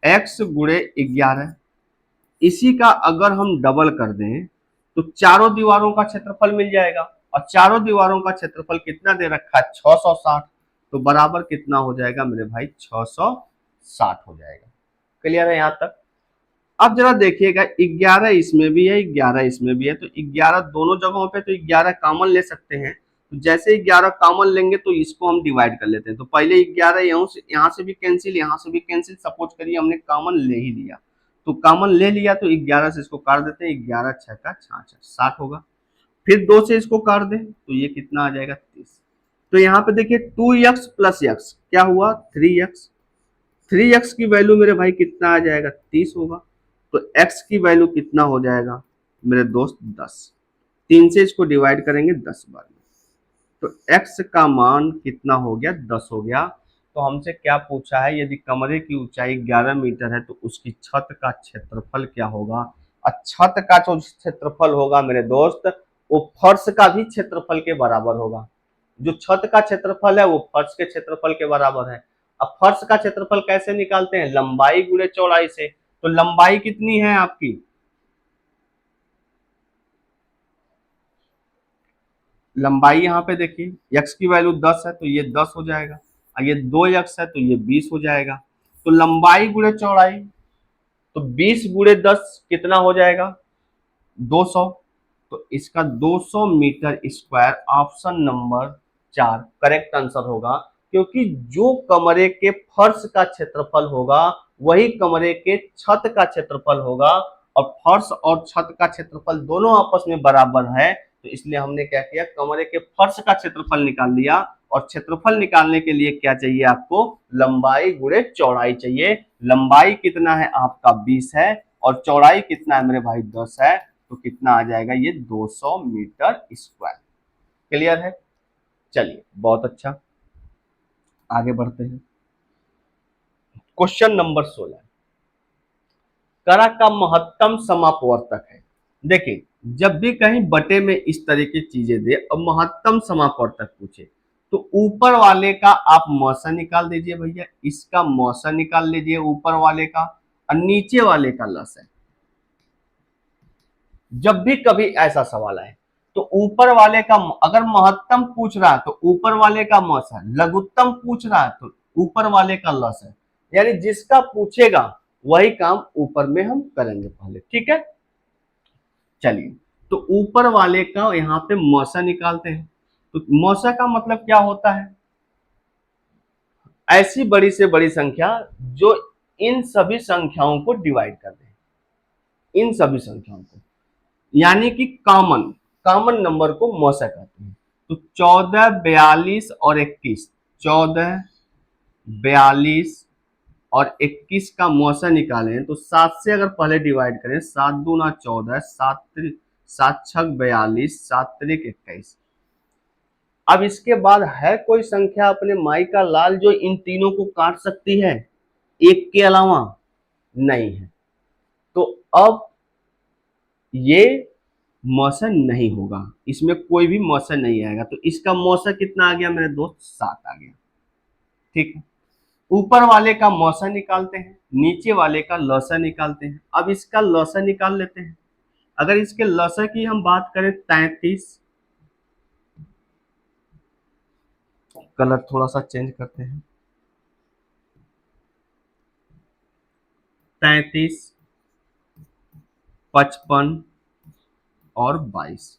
x गुणे 11। इसी का अगर हम डबल कर दें तो चारों दीवारों का क्षेत्रफल मिल जाएगा, और चारों दीवारों का क्षेत्रफल कितना दे रखा है? 660। तो बराबर कितना हो जाएगा मेरे भाई? 660 हो जाएगा। क्लियर है यहां तक? अब जरा देखिएगा, 11 इसमें भी है, 11 इसमें भी है, तो 11 दोनों जगहों पे, तो 11 कॉमन ले सकते हैं। तो जैसे 11 कॉमन लेंगे तो इसको हम डिवाइड कर लेते हैं। तो पहले 11 यहाँ से भी कैंसिल, यहाँ से भी कैंसिल। सपोज करिए हमने कॉमन ले ही लिया, तो कॉमन ले लिया तो 11 से इसको काट देते हैं, 11 6 का 66, 60 होगा। फिर 2 से इसको काट दें तो ये कितना आ जाएगा? 30। तो यहाँ पे देखिए 2x प्लस x क्या हुआ? 3x। 3x की वैल्यू मेरे भाई कितना आ जाएगा? 30 होगा। तो x की वैल्यू कितना हो जाएगा मेरे दोस्त? 10। 3 से इसको डिवाइड करेंगे 10 बार में, तो x का मान कितना हो गया? 10 हो गया। तो हमसे क्या पूछा है? यदि कमरे की ऊंचाई 11 मीटर है तो उसकी छत का क्षेत्रफल क्या होगा? और छत का जो क्षेत्रफल होगा मेरे दोस्त, वो फर्श का भी क्षेत्रफल के बराबर होगा। जो छत का क्षेत्रफल है वो फर्श के क्षेत्रफल के बराबर है। अब फर्श का क्षेत्रफल कैसे निकालते हैं? लंबाई गुणे चौड़ाई से। तो लंबाई कितनी है आपकी? लंबाई यहाँ पे देखिए x की वैल्यू 10 है तो ये 10 हो जाएगा, और ये 2x है तो ये 20 हो जाएगा। तो लंबाई गुणे चौड़ाई, तो 20 गुणे 10 कितना हो जाएगा, 200। तो इसका 200 metre square option number 4 correct answer होगा, क्योंकि जो कमरे के फर्श का क्षेत्रफल होगा वही कमरे के छत का क्षेत्रफल होगा, और फर्श और छत का क्षेत्रफल दोनों आपस में बराबर है। तो इसलिए हमने क्या किया, कमरे के फर्श का क्षेत्रफल निकाल लिया, और क्षेत्रफल निकालने के लिए क्या चाहिए आपको, लंबाई गुणे चौड़ाई चाहिए। लंबाई कितना है आपका 20 है, और चौड़ाई कितना है मेरे भाई 10 है, तो कितना आ जाएगा ये 200 मीटर स्क्वायर। क्लियर है, चलिए बहुत अच्छा, आगे बढ़ते हैं। क्वेश्चन नंबर 16, करा का महत्तम समापवर्तक है। देखिए जब भी कहीं बटे में इस तरह की चीजें दे और महत्तम समापवर्तक पूछे, तो ऊपर वाले का आप मौसा निकाल दीजिए भैया, इसका मौसा निकाल लीजिए ऊपर वाले का, और नीचे वाले का लस है। जब भी कभी ऐसा सवाल आए तो ऊपर वाले का, अगर महत्तम पूछ रहा है तो ऊपर वाले का मौस है, लघुत्तम पूछ रहा है तो ऊपर वाले का लस है, यानी जिसका पूछेगा वही काम ऊपर में हम करेंगे पहले, ठीक है। चलिए, तो ऊपर वाले का यहाँ पे मौसा निकालते हैं। तो मौसा का मतलब क्या होता है, ऐसी बड़ी से बड़ी संख्या जो इन सभी संख्याओं को डिवाइड कर दे, इन सभी संख्याओं को, यानी कि कॉमन कॉमन नंबर को मौसा कहते हैं। तो 14, 42 और 21, 14, 42 और 21 का मौसा निकालें तो 7 से अगर पहले डिवाइड करें, 7 दूना 14, 7 छक 42, 7 त्रिक 21। अब इसके बाद है कोई संख्या अपने माई का लाल जो इन तीनों को काट सकती है, एक के अलावा नहीं है। तो अब ये मौसा नहीं होगा, इसमें कोई भी मौसा नहीं आएगा। तो इसका मौसा कितना आ गया मेरे दोस्त, 7 आ गया, ठीक है। ऊपर वाले का मौसा निकालते हैं, नीचे वाले का लौसा निकालते हैं। अब इसका लौसा निकाल लेते हैं। अगर इसके लौसा की हम बात करें 33, कलर थोड़ा सा चेंज करते हैं, 33, 55 और 22।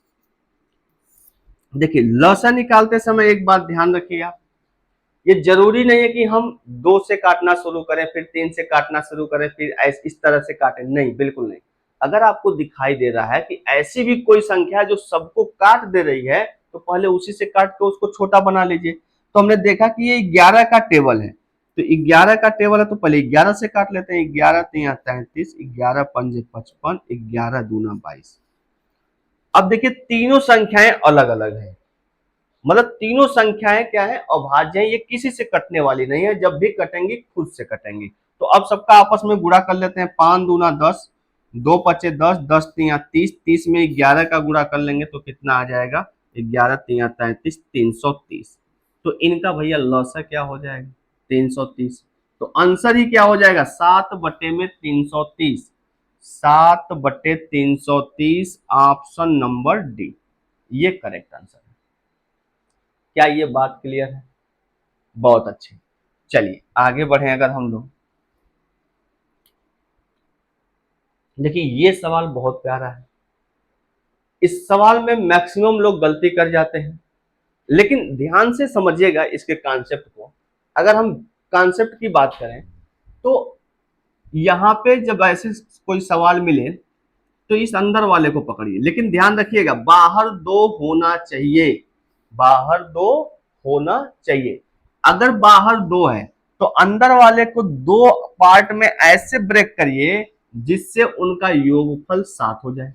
देखिए लौसा निकालते समय एक बात ध्यान रखिएगा, ये जरूरी नहीं है कि हम 2 से काटना शुरू करें, फिर 3 से काटना शुरू करें, फिर इस तरह से काटें, नहीं, बिल्कुल नहीं। अगर आपको दिखाई दे रहा है कि ऐसी भी कोई संख्या जो सबको काट दे रही है, तो पहले उसी से काट के उसको छोटा बना लीजिए। तो हमने देखा कि ये 11 का टेबल है, तो 11 का टेबल है तो पहले 11 से काट लेते हैं। 11 तिया 33, 11 पंजे 55, 11 दूना 22। अब देखिए तीनों संख्याएं अलग अलग हैं, मतलब तीनों संख्याएं क्या है, अभाज्य है, ये किसी से कटने वाली नहीं है, जब भी कटेंगी खुद से कटेंगी। तो अब सबका आपस में गुणा कर लेते हैं, 5 दूना 10, 2 पचे 10, 10 तिया 30, 30 में 11 का गुणा कर लेंगे तो कितना आ जाएगा, 11 तिया 33, 330। तो इनका भैया लौसा क्या हो जाएगा, 330। तो आंसर ही क्या हो जाएगा, 7 बटे में 330, 7 बटे 330, ऑप्शन नंबर डी, ये करेक्ट आंसर है। क्या ये बात क्लियर है, बहुत अच्छी। चलिए आगे बढ़े, अगर हम लोग देखिए ये सवाल बहुत प्यारा है, इस सवाल में मैक्सिमम लोग गलती कर जाते हैं, लेकिन ध्यान से समझिएगा इसके कॉन्सेप्ट को। अगर हम कॉन्सेप्ट की बात करें तो यहाँ पे जब ऐसे कोई सवाल मिले तो इस अंदर वाले को पकड़िए, लेकिन ध्यान रखिएगा बाहर 2 होना चाहिए, बाहर 2 होना चाहिए। अगर बाहर 2 है तो अंदर वाले को 2 पार्ट में ऐसे ब्रेक करिए जिससे उनका योगफल 7 हो जाए।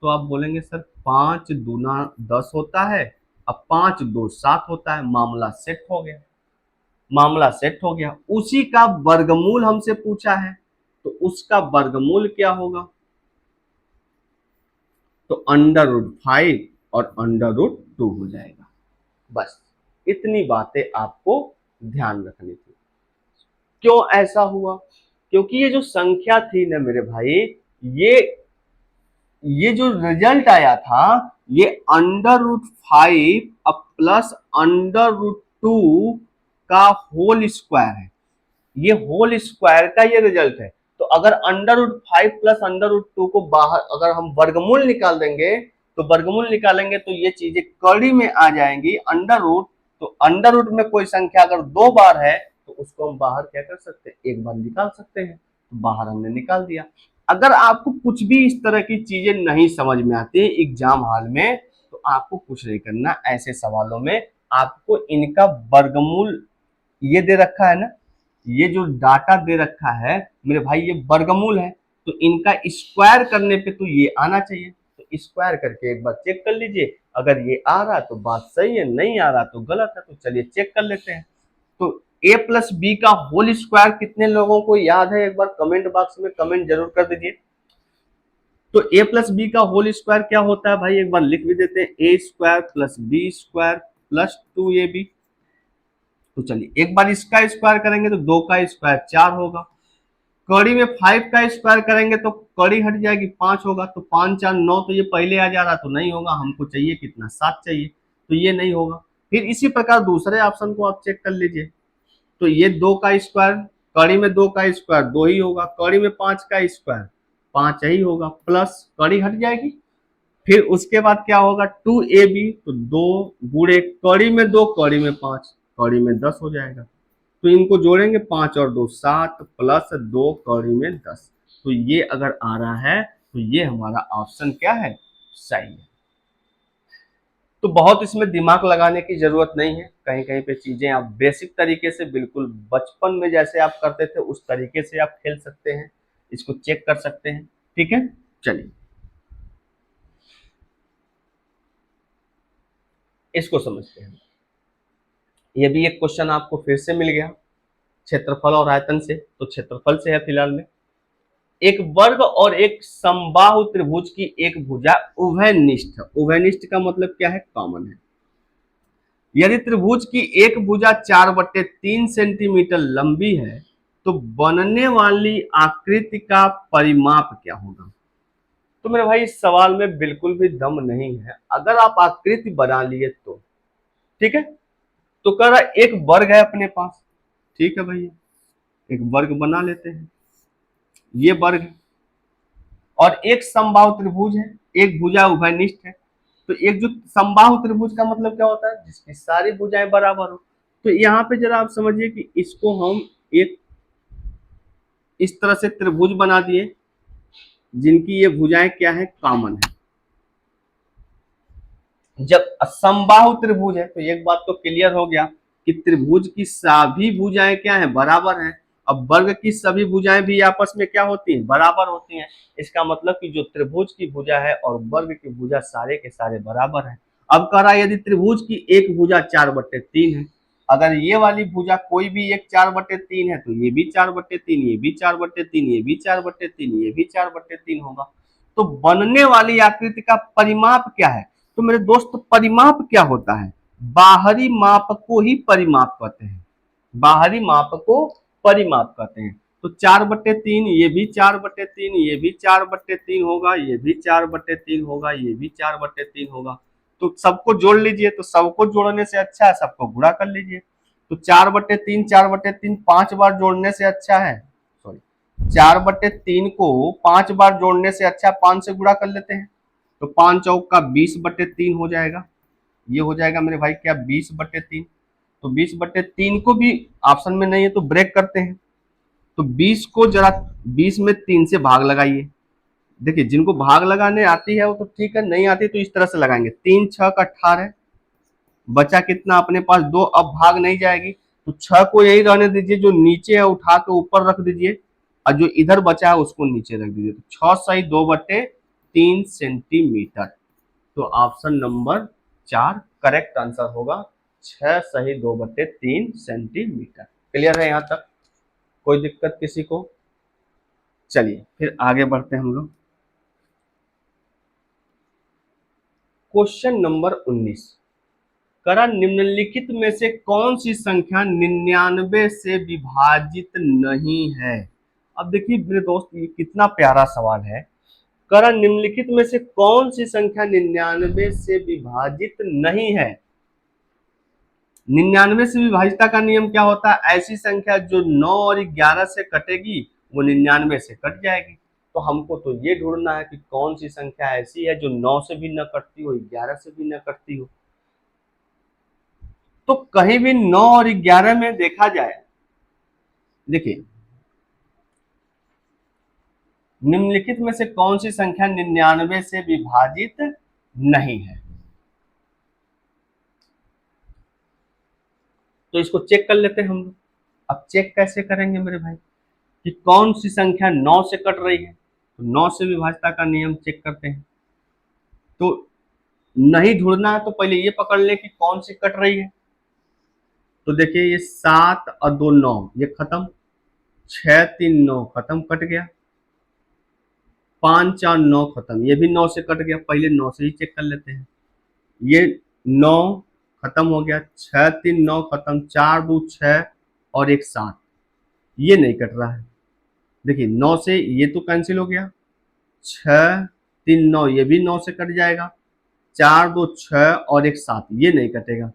तो आप बोलेंगे सर 5 दूना 10 होता है, अब 5 2 7 होता है, मामला सेट हो गया, मामला सेट हो गया। उसी का वर्गमूल हमसे पूछा है, तो उसका वर्गमूल क्या होगा, तो √5 और √2 हो जाएगा। बस इतनी बातें आपको ध्यान रखनी थी। क्यों ऐसा हुआ, क्योंकि ये जो संख्या थी ना मेरे भाई, ये ये जो रिजल्ट आया था ये √5 अब प्लस √2 का होल स्क्वायर है, ये होल स्क्वायर का ये रिजल्ट है। तो अगर √5 प्लस √2 को बाहर अगर हम वर्गमूल निकाल देंगे, तो वर्गमूल निकालेंगे तो ये चीजें कड़ी में आ जाएंगी। अंडर रूट, तो अंडर रूट में कोई संख्या अगर 2 बार है तो उसको हम बाहर क्या कर सकते हैं, एक बार निकाल सकते हैं। तो बाहर हमने निकाल दिया। अगर आपको कुछ भी इस तरह की चीजें नहीं समझ में आती एग्जाम हॉल में, तो आपको कुछ नहीं करना, ऐसे सवालों में आपको इनका वर्गमूल, ये दे रखा है ना, ये जो डाटा दे रखा है मेरे भाई, ये वर्गमूल है, तो इनका स्क्वायर करने पे तो ये आना चाहिए। तो स्क्वायर करके एक बार चेक कर लीजिए, अगर ये आ रहा तो बात सही है, नहीं आ रहा तो गलत है। तो चलिए चेक कर लेते हैं। तो a प्लस बी का होल स्क्वायर कितने लोगों को याद है, एक बार कमेंट बॉक्स में कमेंट जरूर कर दीजिए। तो a प्लस बी का होल स्क्वायर क्या होता है भाई, एक बार लिख भी देते हैं, a square plus B square plus 2ab। तो चलिए एक बार इसका स्क्वायर करेंगे तो 2 का स्क्वायर 4 होगा। कड़ी में 5 का स्क्वायर करेंगे तो कड़ी हट जाएगी, 5 होगा। तो 5 4 9, तो ये पहले आ जा रहा तो नहीं होगा, हमको चाहिए कितना, 7 चाहिए, तो ये नहीं होगा। फिर इसी प्रकार दूसरे ऑप्शन को आप चेक कर लीजिए। तो ये 2 का स्क्वायर, कड़ी में 2 का स्क्वायर 2 ही होगा, कड़ी में 5 का स्क्वायर 5 ही होगा, प्लस कड़ी हट जाएगी। फिर उसके बाद क्या होगा, 2ab, तो 2 गुणे कड़ी में 2 कड़ी में 5 कड़ी में 10 हो जाएगा। तो इनको जोड़ेंगे, 5 और 2 7 प्लस 2 कड़ी में 10। तो ये अगर आ रहा है तो ये हमारा ऑप्शन क्या है, सही है। तो बहुत इसमें दिमाग लगाने की जरूरत नहीं है, कहीं कहीं पे चीजें आप बेसिक तरीके से, बिल्कुल बचपन में जैसे आप करते थे उस तरीके से आप खेल सकते हैं, इसको चेक कर सकते हैं। ठीक है, चलिए इसको समझते हैं। ये भी एक क्वेश्चन आपको फिर से मिल गया क्षेत्रफल और आयतन से। तो क्षेत्रफल से है फिलहाल में, एक वर्ग और एक समबाहु त्रिभुज की एक भुजा उभयनिष्ठ, उभयनिष्ठ का मतलब क्या है, कॉमन है। यदि त्रिभुज की एक भुजा 4/3 सेंटीमीटर लंबी है तो बनने वाली आकृति का परिमाप क्या होगा। तो मेरे भाई इस सवाल में बिल्कुल भी दम नहीं है, अगर आप आकृति बना लिए तो ठीक है। तो कह रहा एक वर्ग है अपने पास, ठीक है भैया, एक वर्ग बना लेते हैं, ये वर्ग है। और एक समबाहु त्रिभुज है, एक भुजा उभयनिष्ठ है। तो एक जो समबाहु त्रिभुज का मतलब क्या होता है, जिसकी सारी भुजाएं बराबर हो। तो यहाँ पे जरा आप समझिए कि इसको हम एक इस तरह से त्रिभुज बना दिए जिनकी ये भुजाएं क्या है, कॉमन है। जब समबाहु त्रिभुज है तो एक बात तो क्लियर हो गया कि त्रिभुज की सभी भुजाएं क्या है, बराबर है। अब वर्ग की सभी भुजाएं भी आपस में क्या होती हैं, बराबर होती हैं। इसका मतलब कि जो त्रिभुज की भुजा है और वर्ग की भुजा सारे के सारे बराबर है। अब कह रहा है यदि त्रिभुज की एक भुजा 4/3 है, अगर ये वाली भुजा कोई भी एक 4/3 है तो ये भी 4/3, ये भी 4/3, ये भी 4/3, ये भी 4/3 होगा। तो बनने वाली आकृति का परिमाप क्या है। तो मेरे दोस्त परिमाप क्या होता है, बाहरी माप को ही परिमाप कहते हैं, बाहरी माप को परिमाप कहते हैं। तो 4/3, ये भी 4/3, ये भी 4/3 होगा, ये भी 4/3 होगा, ये भी 4/3 होगा। तो सबको जोड़ लीजिए, तो सबको जोड़ने से अच्छा है सबको गुणा कर लीजिए। तो 4/3 4/3 5 बार जोड़ने से अच्छा है, सॉरी 4/3 को 5 बार जोड़ने से अच्छा 5 से गुणा कर लेते हैं। तो 5 चौक का 20/3 हो जाएगा, ये हो जाएगा मेरे भाई क्या, 20/3। तो 20/3 को भी ऑप्शन में नहीं है तो ब्रेक करते हैं। तो 20 को जरा 20 में 3 से भाग लगाइए। देखिए जिनको भाग लगाने आती है वो तो ठीक है, नहीं आती तो इस तरह से लगाएंगे, 3 6 का 18, बचा कितना अपने पास 2, अब भाग नहीं जाएगी तो 6 को यही रहने दीजिए, जो नीचे है उठा के ऊपर रख दीजिए और जो इधर बचा है उसको नीचे रख दीजिए। तो 6 सही 2/3 सेंटीमीटर। तो ऑप्शन नंबर 4 करेक्ट आंसर होगा, 6 सही 2/3 सेंटीमीटर। क्लियर है यहाँ तक, कोई दिक्कत किसी को। चलिए फिर आगे बढ़ते हैं हम लोग। क्वेश्चन नंबर 19, करा निम्नलिखित में से कौन सी संख्या 99 से विभाजित नहीं है। अब देखिए मेरे दोस्त ये कितना प्यारा सवाल है। करा निम्नलिखित में से कौन सी संख्या 99 से विभाजित नहीं है। 99 से विभाजिता का नियम क्या होता है, ऐसी संख्या जो 9 और 11 से कटेगी वो 99 से कट जाएगी। तो हमको तो ये ढूंढना है कि कौन सी संख्या ऐसी है जो 9 से भी न कटती हो, 11 से भी न कटती हो। तो कहीं भी 9 और 11 में देखा जाए, देखिए निम्नलिखित में से कौन सी संख्या 99 से विभाजित नहीं है। तो इसको चेक कर लेते हैं हम लोग। अब चेक कैसे करेंगे मेरे भाई कि कौन सी संख्या 9 से कट रही है। तो 9 से विभाजिता का नियम चेक करते हैं। तो नहीं ढूंढना है तो पहले ये पकड़ ले कि कौन सी कट रही है। तो देखिए ये 7 और 2 9 ये खत्म, 6 3 9 खत्म, कट गया, 5 4 9 खत्म, ये भी 9 से कट गया। पहले 9 से ही चेक कर लेते हैं। ये 9 खत्म हो गया, 6 3 9 खत्म, 4 2 6 और एक 7, ये नहीं कट रहा है। देखिए 9 से ये तो कैंसिल हो गया, 6 3 9 ये भी 9 से कट जाएगा, 4 2 6 और एक 7 ये नहीं कटेगा।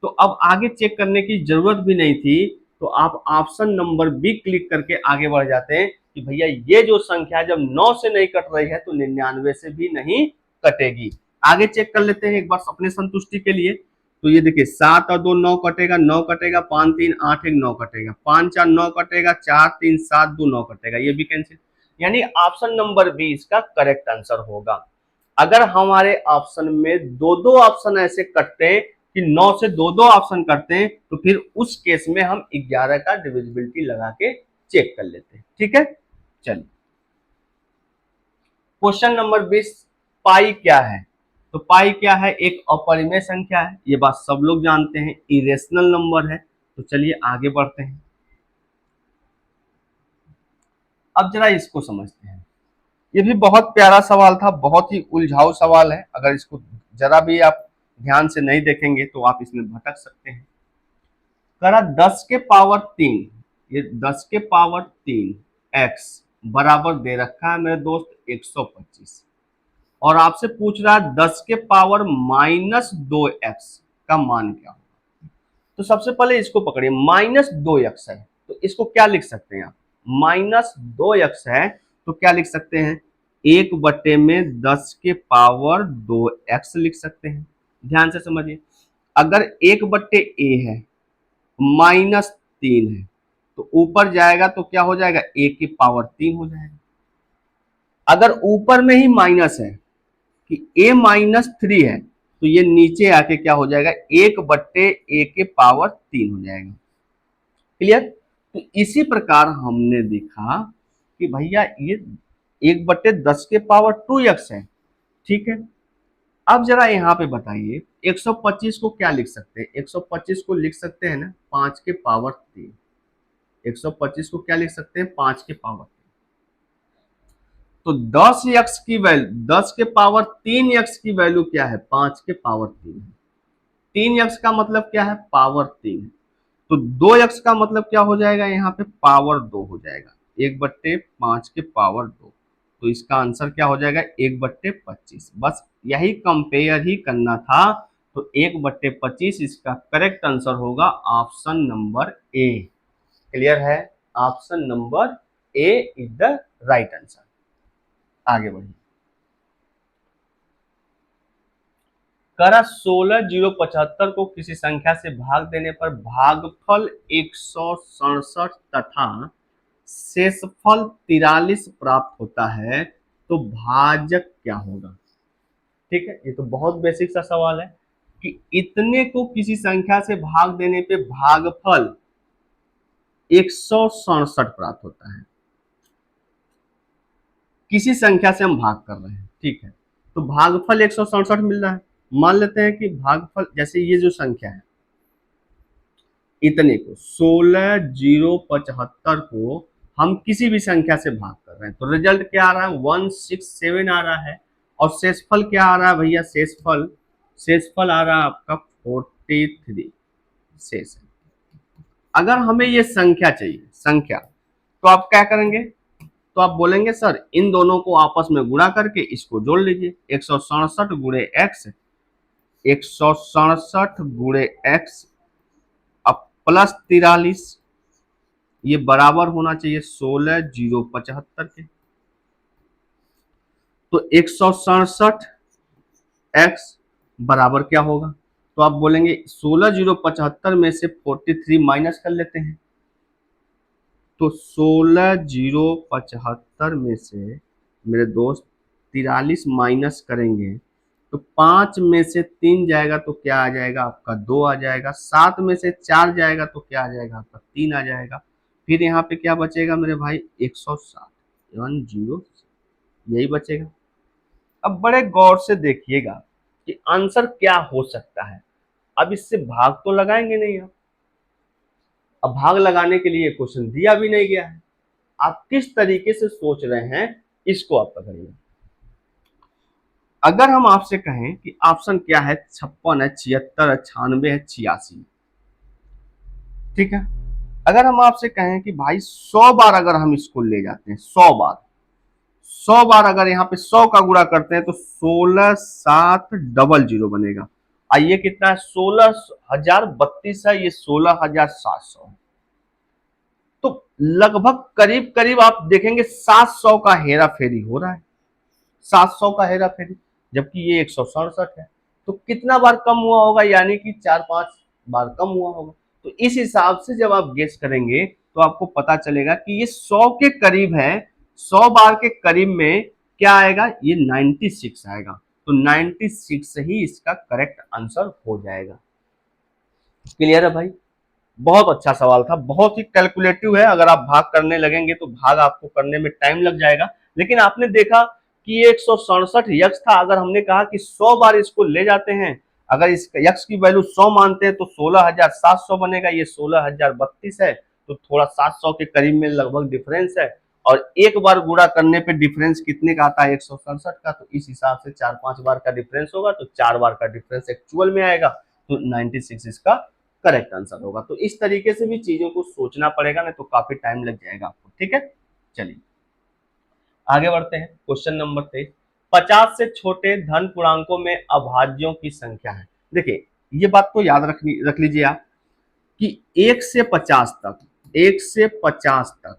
तो अब आगे चेक करने की जरूरत भी नहीं थी। तो आप ऑप्शन नंबर बी क्लिक करके आगे बढ़ जाते हैं कि भैया ये जो संख्या जब 9 से नहीं कट रही है तो 99 से भी नहीं कटेगी। आगे चेक कर लेते हैं एक बार अपने संतुष्टि के लिए। तो ये देखिए 7 और 2 9 कटेगा, 9 कटेगा, 5 3 8 1 9 कटेगा, 5 4 9 कटेगा, 4 3 7 2 9 कटेगा, ये भी कैंसिल। यानी ऑप्शन नंबर बी इसका करेक्ट आंसर होगा। अगर हमारे ऑप्शन में दो दो ऑप्शन ऐसे कटते हैं कि 9 से दो दो ऑप्शन करते हैं तो फिर उस केस में हम 11 का डिविजिबिलिटी लगा के चेक कर लेते हैं। ठीक है, चलिए क्वेश्चन नंबर 20, पाई क्या है। तो पाई क्या है, एक अपरिमेय संख्या है, ये बात सब लोग जानते हैं, इरेशनल नंबर है। तो चलिए आगे बढ़ते हैं। अब जरा इसको समझते हैं। ये भी बहुत प्यारा सवाल था, बहुत ही उलझाऊ सवाल है। अगर इसको जरा भी आप ध्यान से नहीं देखेंगे तो आप इसमें भटक सकते हैं। करा 10 के पावर 3, ये 10 के पावर 3 x बराबर दे रखा है मेरे दोस्त 125, और आपसे पूछ रहा है 10 के पावर -2x का मान क्या होगा। तो सबसे पहले इसको पकड़िए, -2x है तो इसको क्या लिख सकते हैं आप, -2x है तो क्या लिख सकते हैं, 1/10 के पावर 2x लिख सकते हैं। ध्यान से समझिए, अगर 1/a है, -3 है तो ऊपर जाएगा तो क्या हो जाएगा, a की पावर 3 हो जाएगा। अगर ऊपर में ही माइनस है कि a-3 है तो ये नीचे आके क्या हो जाएगा, 1/a के पावर 3 हो जाएगा। क्लियर। तो इसी प्रकार हमने देखा कि भैया ये 1/10 के पावर 2x है। ठीक है, अब जरा यहाँ पे बताइए 125 को क्या लिख सकते हैं, 125 को लिख सकते हैं ना 5 के पावर 3। 125 को क्या लिख सकते हैं, 5 के पावर 3। तो 10x की वैल्यू, 10 के पावर 3x की वैल्यू क्या है, 5 के पावर 3 है। 3x का मतलब क्या है, पावर 3। तो 2x का मतलब क्या हो जाएगा, यहाँ पे पावर 2 हो जाएगा, 1/5 के पावर 2। तो इसका आंसर क्या हो जाएगा, 1/25। बस यही कंपेयर ही करना था। तो 1/25 इसका करेक्ट आंसर होगा ऑप्शन नंबर ए। क्लियर है, option number A is the right answer. आगे बढ़िए। करा 16,075 को किसी संख्या से भाग देने पर भागफल 167 तथा शेषफल 43 प्राप्त होता है तो भाजक क्या होगा। ठीक है, ये तो बहुत बेसिक सा सवाल है कि इतने को किसी संख्या से भाग देने पे भागफल 167 प्राप्त होता है। किसी संख्या से हम भाग कर रहे हैं, ठीक है, तो भागफल 167 मिल रहा है। मान लेते हैं कि भागफल, जैसे ये जो संख्या है इतने को 16,075 को हम किसी भी संख्या से भाग कर रहे हैं तो रिजल्ट क्या आ रहा है, 167 आ रहा है। और शेषफल क्या आ रहा है भैया, शेषफल आ रहा है आपका 43 शेष है। अगर हमें ये संख्या चाहिए, संख्या, तो आप क्या करेंगे, तो आप बोलेंगे सर इन दोनों को आपस में गुणा करके इसको जोड़ लीजिए, 167 गुणे एक्स, 167 गुणे एक्स अब प्लस 43, ये बराबर होना चाहिए 16,075 के। तो 167 एक्स बराबर क्या होगा, तो आप बोलेंगे 16,075 में से 43 माइनस कर लेते हैं, तो 16,075 में से मेरे दोस्त 43 माइनस करेंगे तो 5 में से 3 जाएगा तो क्या आ जाएगा आपका 2 आ जाएगा, 7 में से 4 जाएगा तो क्या आ जाएगा आपका 3 आ जाएगा, फिर यहाँ पे क्या बचेगा मेरे भाई 160, 10 यही बचेगा। अब बड़े गौर से देखिएगा कि आंसर क्या हो सकता है। अब इससे भाग तो लगाएंगे नहीं आप, अब भाग लगाने के लिए क्वेश्चन दिया भी नहीं गया है, आप किस तरीके से सोच रहे हैं इसको आप पकड़िए। अगर हम आपसे कहें कि ऑप्शन क्या है, 56 है, 76 है, 96 है, 86, ठीक है। अगर हम आपसे कहें कि भाई 100 बार अगर हम इसको ले जाते हैं, 100 बार, 100 बार अगर यहाँ पे 100 का गुणा करते हैं तो 16,700 बनेगा। आइए कितना है, 16,032 है, ये 16,700 है। तो लगभग करीब करीब आप देखेंगे 700 का हेरा फेरी हो रहा है, 700 का हेरा फेरी, जबकि ये 167 है। तो कितना बार कम हुआ होगा, यानी कि 4-5 बार कम हुआ होगा। तो इस हिसाब से जब आप गेस करेंगे तो आपको पता चलेगा कि ये 100 के करीब है, 100 बार के करीब में क्या आएगा, ये 96 आएगा। तो 96 ही इसका करेक्ट आंसर हो जाएगा। क्लियर है भाई, बहुत अच्छा सवाल था, बहुत ही कैलकुलेटिव है। अगर आप भाग करने लगेंगे तो भाग आपको करने में टाइम लग जाएगा, लेकिन आपने देखा कि ये 167 यक्स था। अगर हमने कहा कि 100 बार इसको ले जाते हैं, अगर इस यक्स की वैल्यू 100 मानते हैं तो 16,700 बनेगा, ये 16,032 है, तो थोड़ा 700 के करीब में लगभग डिफरेंस है। और एक बार गुणा करने पे डिफरेंस कितने का आता है, 167 का, तो इस हिसाब से 4-5 बार का डिफरेंस होगा, तो 4 बार का डिफरेंस एक्चुअल में आएगा, तो 96 इसका करेक्ट आंसर होगा। तो इस तरीके से भी चीजों को सोचना पड़ेगा, नहीं तो काफी टाइम लग जाएगा आपको। ठीक है, चलिए आगे बढ़ते हैं। क्वेश्चन नंबर 23, 50 से छोटे धन पूर्णांकों में अभाज्यों की संख्या है। देखिए ये बात तो याद रख लीजिए आप कि 1 से 50 तक, 1 से 50 तक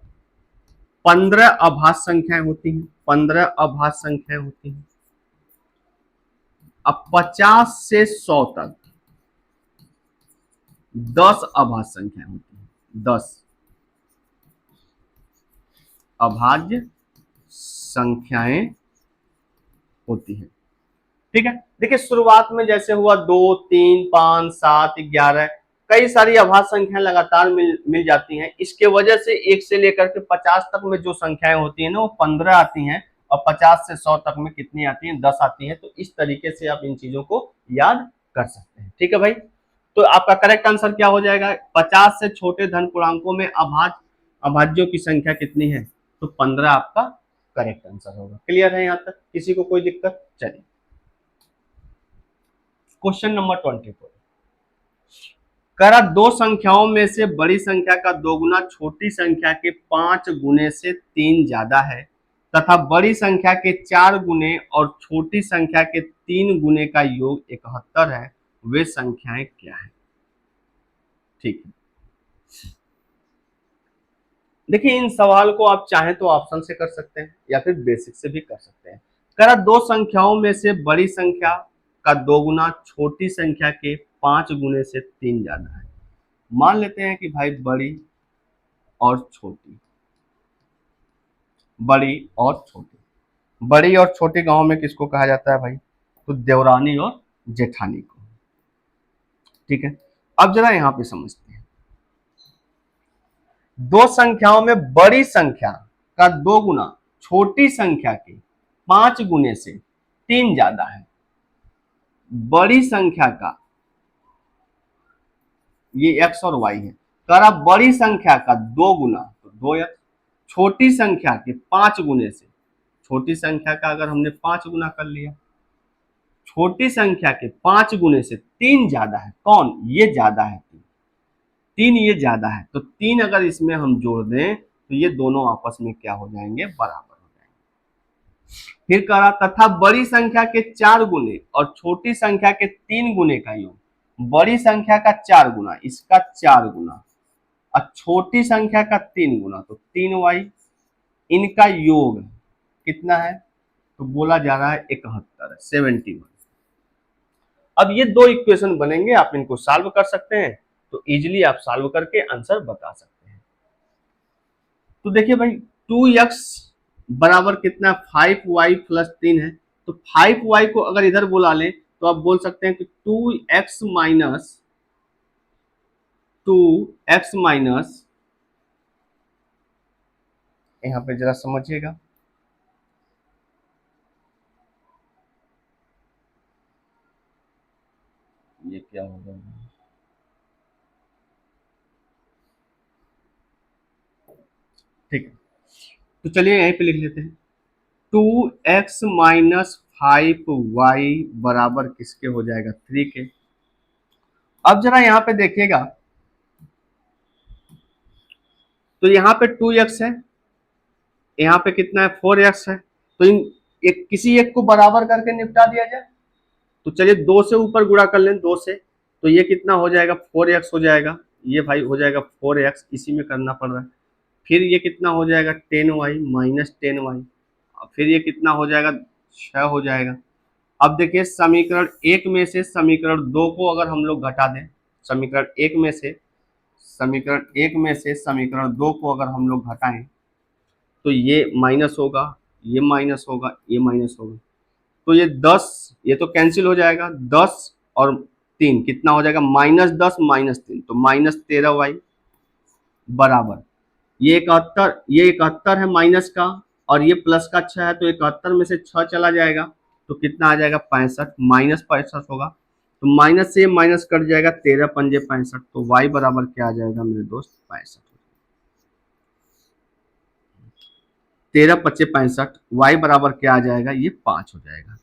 15 अभाज्य संख्याएं होती हैं, 15 अभाज्य संख्याएं होती हैं। अब 50 से 100 तक 10 अभाज्य संख्याएं होती हैं, 10 अभाज्य संख्याएं होती हैं। ठीक है, देखिए शुरुआत में जैसे हुआ 2, 3, 5, 7, 11, कई सारी अभाज्य संख्याएं लगातार मिल जाती हैं। इसके वजह से 1 से लेकर के 50 तक में जो संख्याएं होती है ना, वो 15 आती हैं, और 50 से 100 तक में कितनी आती हैं, 10 आती हैं। तो इस तरीके से आप इन चीजों को याद कर सकते हैं। ठीक है भाई, तो आपका करेक्ट आंसर क्या हो जाएगा, 50 से छोटे धन पूर्णांकों में अभाज्यों की संख्या कितनी है, तो 15 आपका करेक्ट आंसर होगा। क्लियर है यहाँ तक, किसी को कोई दिक्कत। चलिए क्वेश्चन नंबर 24, करा दो संख्याओं में से बड़ी संख्या का दोगुना छोटी संख्या के 5 गुने से 3 ज्यादा है तथा बड़ी संख्या के 4 गुने और छोटी संख्या के 3 गुने का योग 71 है, वे संख्याएं क्या है। ठीक है, देखिए इन सवाल को आप चाहें तो ऑप्शन से कर सकते हैं या फिर बेसिक से भी कर सकते हैं। करा दो संख्याओं में से बड़ी संख्या का दोगुना छोटी संख्या के 5 गुने से 3 ज्यादा है। मान लेते हैं कि भाई बड़ी और छोटी, बड़ी और छोटी, बड़ी और छोटी गांव में किसको कहा जाता है भाई, तो देवरानी और जेठानी को। ठीक है, अब जरा यहां पे समझते हैं, दो संख्याओं में बड़ी संख्या का दो गुना छोटी संख्या के 5 गुने से 3 ज्यादा है। बड़ी संख्या का ये x और y है, करा बड़ी संख्या का 2 गुना तो 2x, छोटी संख्या के 5 गुने से, छोटी संख्या का अगर हमने 5 गुना कर लिया, छोटी संख्या के 5 गुने से 3 ज्यादा है। कौन, ये ज्यादा है, 3 ये ज्यादा है, तो 3 अगर इसमें हम जोड़ दें तो ये दोनों आपस में क्या हो जाएंगे, बराबर हो जाएंगे। फिर कहा तथा बड़ी संख्या के 4 गुने और छोटी संख्या के 3 गुने का योग, बड़ी संख्या का 4 गुना, इसका 4 गुना और छोटी संख्या का 3 गुना, तो 3y, इनका योग कितना है, तो बोला जा रहा है 71, 71। अब ये दो इक्वेशन बनेंगे, आप इनको सॉल्व कर सकते हैं, तो इजीली आप सॉल्व करके आंसर बता सकते हैं। तो देखिए भाई 2x बराबर कितना, 5y प्लस 3 है, तो 5y को अगर इधर बुला लें तो आप बोल सकते हैं कि 2x माइनस यहां पे जरा समझिएगा, ये क्या होगा, ठीक है, तो चलिए यहीं पे लिख लेते हैं 2x माइनस 5y बराबर किसके हो जाएगा, 3 के। अब जरा यहाँ पे देखिएगा, तो यहाँ पे 2x है, यहाँ पे कितना है, 4x है, तो इन एक किसी एक को बराबर करके निपटा दिया जाए। तो चलिए 2 से ऊपर गुणा कर लें, 2 से, तो ये कितना हो जाएगा, 4x हो जाएगा, ये भाई हो जाएगा 4x, इसी में करना पड़ रहा है। फिर ये कितना हो जाएगा, 10y माइनस 10y, फिर ये कितना हो जाएगा, 6 हो जाएगा। अब देखिए समीकरण 1 में से समीकरण 2 को अगर हम लोग घटा दें, समीकरण 1 में से समीकरण 2 को अगर हम लोग घटाएं, तो ये माइनस होगा, ये माइनस होगा, ये माइनस होगा, तो ये 10, ये तो कैंसिल हो जाएगा, 10 और 3 कितना हो जाएगा, -10 -3, तो -13y बराबर, ये 71, ये 71 है माइनस का, और ये प्लस का 6 है, तो 71 में से 6 चला जाएगा, तो कितना आ जाएगा, 65, -65 होगा, तो माइनस से माइनस कट जाएगा, 13 पंजे 65, तो y बराबर क्या आ जाएगा मेरे दोस्त, 65, 13 पच्चे 65, y बराबर क्या आ जाएगा, ये 5 हो जाएगा।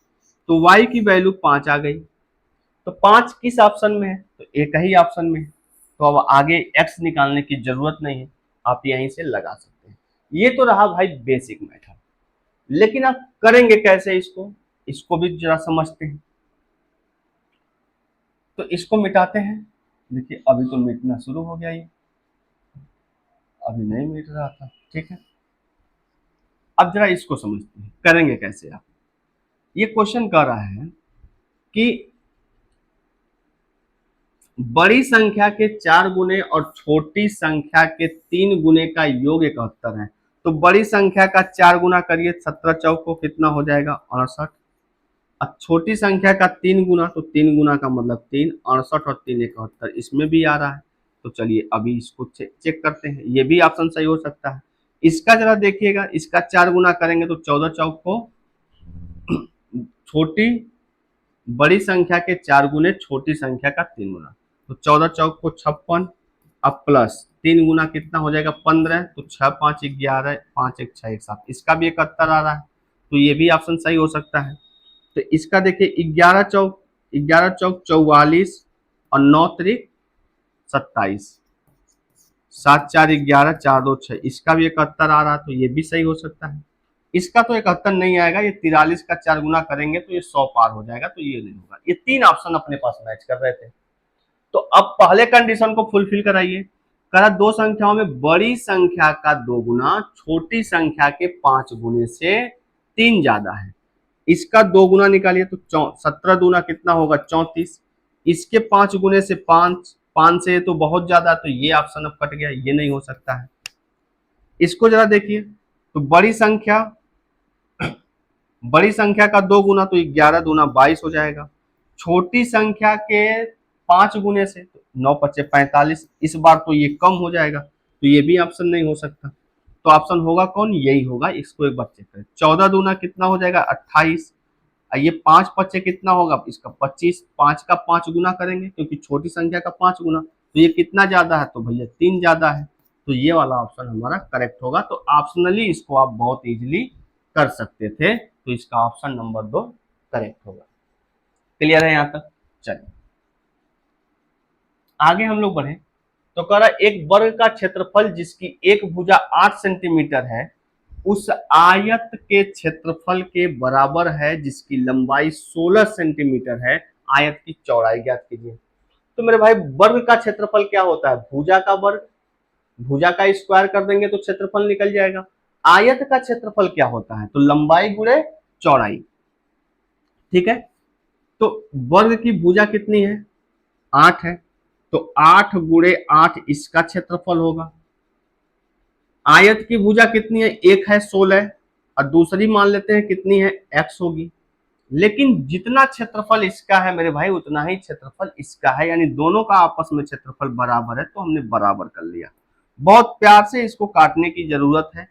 तो y की वैल्यू 5 आ गई, तो 5 किस ऑप्शन में है, तो एक ही ऑप्शन में है, तो अब आगे x निकालने की जरूरत नहीं है, आप यहीं से लगा सकते हैं। ये तो रहा भाई बेसिक मेथड, लेकिन आप करेंगे कैसे इसको, इसको भी जरा समझते हैं। तो इसको मिटाते हैं, देखिए अभी तो मिटना शुरू हो गया, ये अभी नहीं मिट रहा था, ठीक है। अब जरा इसको समझते हैं करेंगे कैसे आप। ये क्वेश्चन कह रहा है कि बड़ी संख्या के 4 गुने और छोटी संख्या के 3 गुने का योग 71 है, तो बड़ी संख्या का 4 गुना करिए, 17 चौको कितना हो जाएगा, 68, और छोटी संख्या का 3 गुना, तो 3 गुना का मतलब 3, 68 और 3 71, इसमें भी आ रहा है। तो चलिए अभी इसको चेक करते हैं, ये भी ऑप्शन सही हो सकता है। इसका जरा देखिएगा, इसका 4 गुना करेंगे तो 14 चौक को छोटी बड़ी संख्या के 4 गुने छोटी संख्या का 3 गुना, तो 14 चौक को 56, अब प्लस 3 गुना कितना हो जाएगा, 15, तो 6 5 11, 5 1 6 1 7, इसका भी 71 आ रहा है, तो ये भी ऑप्शन सही हो सकता है। तो इसका देखिए 11 चौक 44 और 9 त्रिक 27, 7 4 11 4 2 6, इसका भी 71 आ रहा है, तो ये भी सही हो सकता है। इसका तो 71 नहीं आएगा, ये 43 का 4 गुना करेंगे तो ये 100 पार हो जाएगा, तो ये नहीं होगा। ये 3 ऑप्शन अपने पास मैच कर रहे थे, तो अब पहले कंडीशन को फुलफिल कराइए। करा दो संख्याओं में बड़ी संख्या का 2 गुना छोटी संख्या के 5 गुने से 3 ज्यादा है, इसका 2 गुना निकालिए, तो 17 दूना कितना होगा, 34, इसके 5 गुने से 5, 5 से तो बहुत ज्यादा, तो ये ऑप्शन अब कट गया, ये नहीं हो सकता है। इसको जरा देखिए, तो बड़ी संख्या का 2 गुना, तो 11 दूना 22 हो जाएगा, छोटी संख्या के 5 गुने से, तो 9 पच्चे 45, इस बार तो ये कम हो जाएगा, तो ये भी ऑप्शन नहीं हो सकता। तो ऑप्शन होगा कौन, यही होगा, इसको एक बार चेक करें, 14 दूना कितना हो जाएगा, 28, ये 5 पच्चे कितना होगा, इसका 25, 5 का 5 गुना करेंगे क्योंकि छोटी संख्या का 5 गुना, तो ये कितना ज्यादा है, तो भैया 3 ज्यादा है, तो ये वाला ऑप्शन हमारा करेक्ट होगा। तो ऑप्शनली इसको आप बहुत इजीली कर सकते थे, तो इसका ऑप्शन नंबर 2 करेक्ट होगा। क्लियर है यहाँ तक, चलिए आगे हम लोग बढ़े। तो तो कह रहा एक वर्ग का क्षेत्रफल जिसकी एक भुजा 8 सेंटीमीटर है उस आयत के क्षेत्रफल के बराबर है जिसकी लंबाई 16 सेंटीमीटर है, आयत की चौड़ाई ज्ञात कीजिए। तो मेरे भाई वर्ग का क्षेत्रफल क्या होता है? भुजा का वर्ग, भुजा का स्क्वायर कर देंगे तो क्षेत्रफल निकल जाएगा। आयत का क्षेत्रफल क्या होता है? तो लंबाई गुणे चौड़ाई। ठीक है, तो वर्ग की भुजा कितनी है? 8 है, तो 8 गुणे 8 इसका क्षेत्रफल होगा। आयत की भुजा कितनी है? एक है 16, और दूसरी मान लेते हैं कितनी है? x होगी। लेकिन जितना क्षेत्रफल इसका है मेरे भाई उतना ही क्षेत्रफल इसका है, यानी दोनों का आपस में क्षेत्रफल बराबर है, तो हमने बराबर कर लिया। बहुत प्यार से इसको काटने की जरूरत है।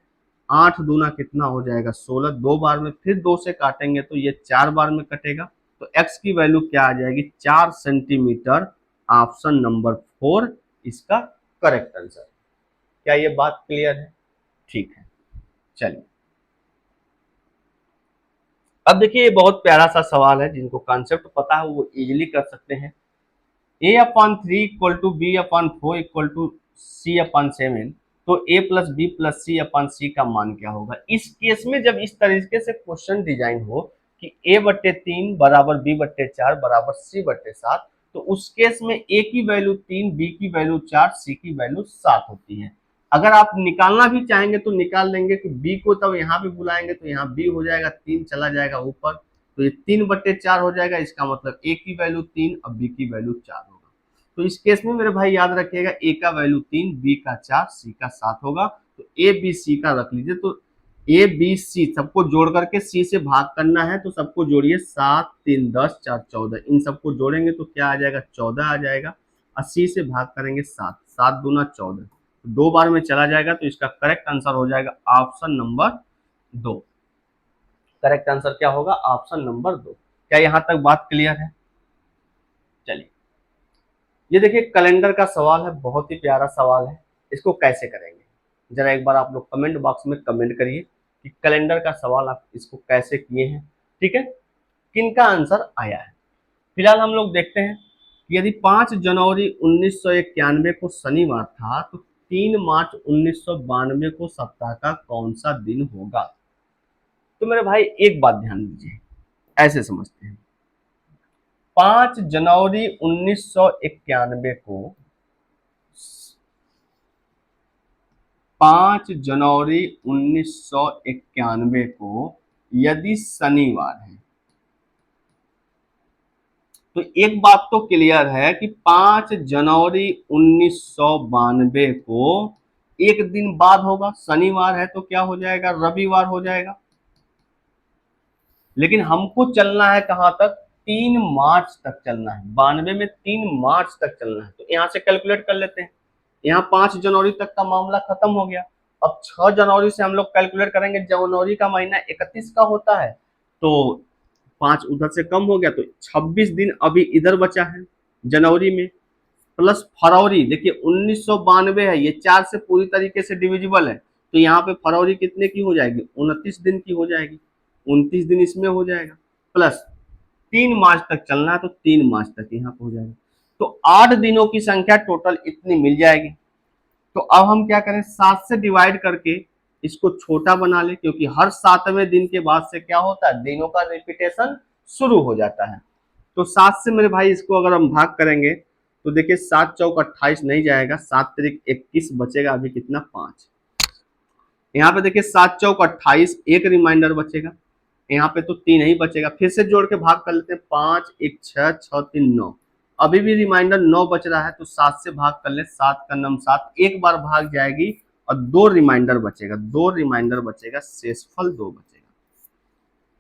8 दूना कितना हो जाएगा? 16, दो बार में, फिर 2 से काटेंगे तो ये 4 बार में कटेगा, तो x की वैल्यू क्या आ जाएगी? 4 सेंटीमीटर। ऑप्शन नंबर 4 इसका करेक्ट आंसर। क्या ये बात क्लियर है? ठीक है, चलिए अब देखिए ये बहुत प्यारा सा सवाल है, जिनको कॉन्सेप्ट पता है वो इजीली कर सकते हैं। a upon 3 equal to b upon 4 equal to c upon 7, तो a plus b plus c upon c का मान क्या होगा? इस केस में जब इस तरीके से क्वेश्चन डिजाइन हो कि a बट्टे 3 बराबर b बट्टे 4 बराबर c बट्टे 7, तो उस केस में a की वैल्यू 3, b की वैल्यू 4, c की वैल्यू 7 होती है। अगर आप निकालना भी चाहेंगे तो निकाल लेंगे कि b को तब यहाँ पे बुलाएंगे तो यहाँ b हो जाएगा, 3 चला जाएगा ऊपर, तो ये 3 बट्टे 4 हो जाएगा। इसका मतलब a की वैल्यू 3 और b की वैल्यू 4 होगा। तो इस केस में मेरे भाई याद रखिएगा a का वैल्यू 3, b का 4, c का 7 होगा। तो a b c का रख लीजिए। तो a b c सबको जोड़ करके c से भाग करना है, तो सबको जोड़िए। 7 3 10 4 14, इन सबको जोड़ेंगे तो क्या आ जाएगा? 14 आ जाएगा। और c से भाग करेंगे 7, 7 दूना 14, दो बार में चला जाएगा, तो इसका करेक्ट आंसर हो जाएगा ऑप्शन नंबर 2। करेक्ट आंसर क्या होगा? Option number 2। क्या यहां तक बात क्लियर है? चलिए ये देखिए कैलेंडर का सवाल है, बहुत ही प्यारा सवाल है। इसको कैसे करेंगे जरा एक बार आप लोग कमेंट बॉक्स में कमेंट करिए कि कैलेंडर का सवाल आप इसको कैसे किए हैं। ठीक है, किनका आंसर आया है। फिलहाल हम लोग देखते हैं कि यदि 5 जनवरी 1991 को शनिवार था तो 3 मार्च 1992 को सप्ताह का कौन सा दिन होगा? तो मेरे भाई एक बात ध्यान दीजिए, ऐसे समझते हैं। 5 जनवरी 1991 को 5 जनवरी 1991 को यदि शनिवार है तो एक बात तो क्लियर है कि 5 जनवरी 1992 को एक दिन बाद होगा। शनिवार है तो क्या हो जाएगा? रविवार हो जाएगा। लेकिन हमको चलना है कहां तक? 3 मार्च तक चलना है। 92 में 3 मार्च तक चलना है, तो यहां से कैलकुलेट कर लेते हैं। यहाँ 5 जनवरी तक का मामला खत्म हो गया। अब 6 जनवरी से हम लोग कैलकुलेट करेंगे। जनवरी का महीना 31 का होता है, तो 5 उधर से कम हो गया, तो 26 दिन अभी इधर बचा है जनवरी में, प्लस फरवरी। देखिए 1992 है, ये 4 से पूरी तरीके से डिविजिबल है, तो यहाँ पे फरवरी कितने की हो जाएगी? 29 दिन की हो जाएगी। 29 दिन इसमें हो जाएगा, प्लस 3 मार्च तक चलना है, तो 3 मार्च तक यहाँ पे हो जाएगा। तो 8 दिनों की संख्या टोटल इतनी मिल जाएगी। तो अब हम क्या करें? 7 से डिवाइड करके इसको छोटा बना ले, क्योंकि हर 7वें दिन के बाद से क्या होता है? दिनों का रिपीटेशन शुरू हो जाता है। तो 7 से मेरे भाई इसको अगर हम भाग करेंगे तो देखिए 7 चौक 28 नहीं जाएगा, 7 तिरिक 21 बचेगा अभी कितना? 5। यहाँ पे देखिए 7 चौक 28, एक रिमाइंडर बचेगा। यहाँ पे तो 3 ही बचेगा, फिर से जोड़ के भाग कर लेते हैं। 5 1 6 6 3 9, अभी भी रिमाइंडर 9 बच रहा है, तो 7 से भाग कर ले। 7 का नम 7, एक बार भाग जाएगी और 2 रिमाइंडर बचेगा, 2 रिमाइंडर बचेगा, शेषफल 2 बचेगा।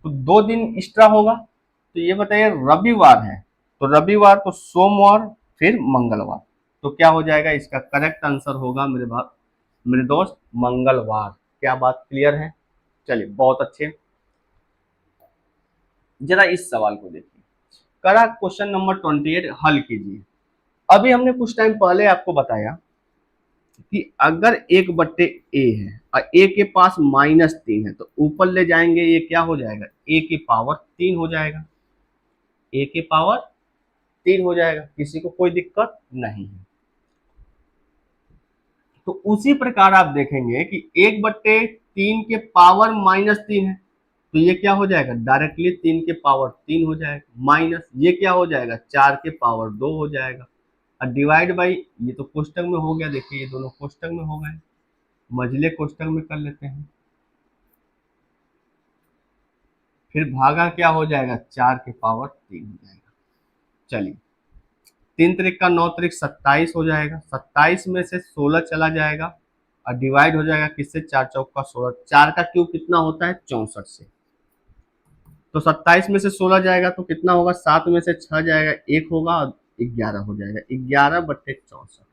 तो 2 दिन एक्स्ट्रा होगा। तो ये बताइए रविवार है, तो रविवार तो सोमवार फिर मंगलवार, तो क्या हो जाएगा? इसका करेक्ट आंसर होगा मेरे दोस्त मंगलवार। क्या बात क्लियर है? चलिए बहुत अच्छे। जरा इस सवाल को देखिए, करा क्वेश्चन नंबर 28 हल कीजिए। अभी हमने कुछ टाइम पहले आपको बताया कि अगर 1/a है और a के पास -3 है, तो ऊपर ले जाएंगे, ये क्या हो जाएगा? a की पावर 3 हो जाएगा। a की पावर 3 हो जाएगा, किसी को कोई दिक्कत नहीं है। तो उसी प्रकार आप देखेंगे कि 1/3 के पावर -3 है, तो ये क्या हो जाएगा, डायरेक्टली 3 के पावर 3 हो जाएगा, माइनस ये क्या हो जाएगा, 4 के पावर 2 हो जाएगा, और डिवाइड बाई ये तो कोष्टक में हो गया, देखिए ये दोनों कोष्टक में हो गए, मझले कोष्टक में कर लेते हैं, फिर भागा क्या हो जाएगा, 4 के पावर 3 हो जाएगा। चलिए 3 त्रिक का 9 त्रिक 27 हो जाएगा, 27 में से 16 चला जाएगा और डिवाइड हो जाएगा किससे, 4 चौक का 16, 4 का क्यूब कितना होता है 64 से, तो 27 में से 16 जाएगा तो कितना होगा, 7 में से 6 जाएगा 1 होगा और 11 हो जाएगा, 11/64।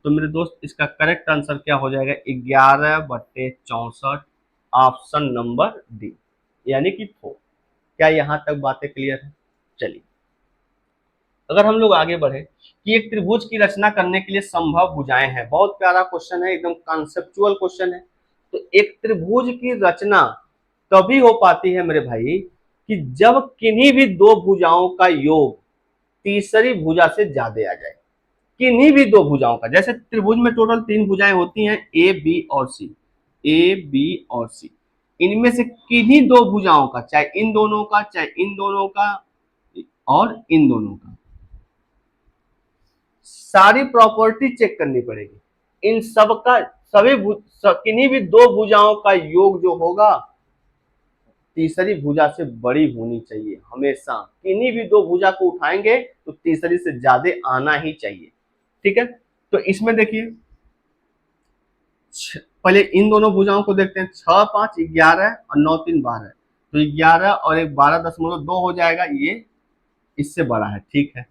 तो मेरे दोस्त इसका करेक्ट आंसर क्या हो जाएगा, 11/64, ऑप्शन नंबर डी, यानी कि 4। क्या यहाँ तक बातें क्लियर है? चलिए अगर हम लोग आगे बढ़े कि एक त्रिभुज की रचना करने के लिए संभव भुजाएं हैं, बहुत प्यारा क्वेश्चन है, एकदम कॉन्सेप्चुअल क्वेश्चन है। तो एक त्रिभुज की रचना तभी हो पाती है मेरे भाई कि जब किन्हीं भी दो भुजाओं का योग तीसरी भुजा से ज्यादा आ जाए, किन्हीं भी दो भुजाओं का, जैसे त्रिभुज में टोटल 3 भुजाएं होती हैं, ए बी और सी, ए बी और सी, इनमें से किन्हीं दो भुजाओं का, चाहे इन दोनों का, चाहे इन दोनों का और इन दोनों का, सारी प्रॉपर्टी चेक करनी पड़ेगी, इन सब का, किन्हीं भी दो भुजाओं का योग जो होगा तीसरी भुजा से बड़ी होनी चाहिए, हमेशा किन्हीं भी दो भुजा को उठाएंगे तो तीसरी से ज्यादा आना ही चाहिए। ठीक है, तो इसमें देखिए पहले इन दोनों भुजाओं को देखते हैं, 6 5 11 और 9 3 12, तो 11 और 1 12.2 हो जाएगा, ये इससे बड़ा है। ठीक है,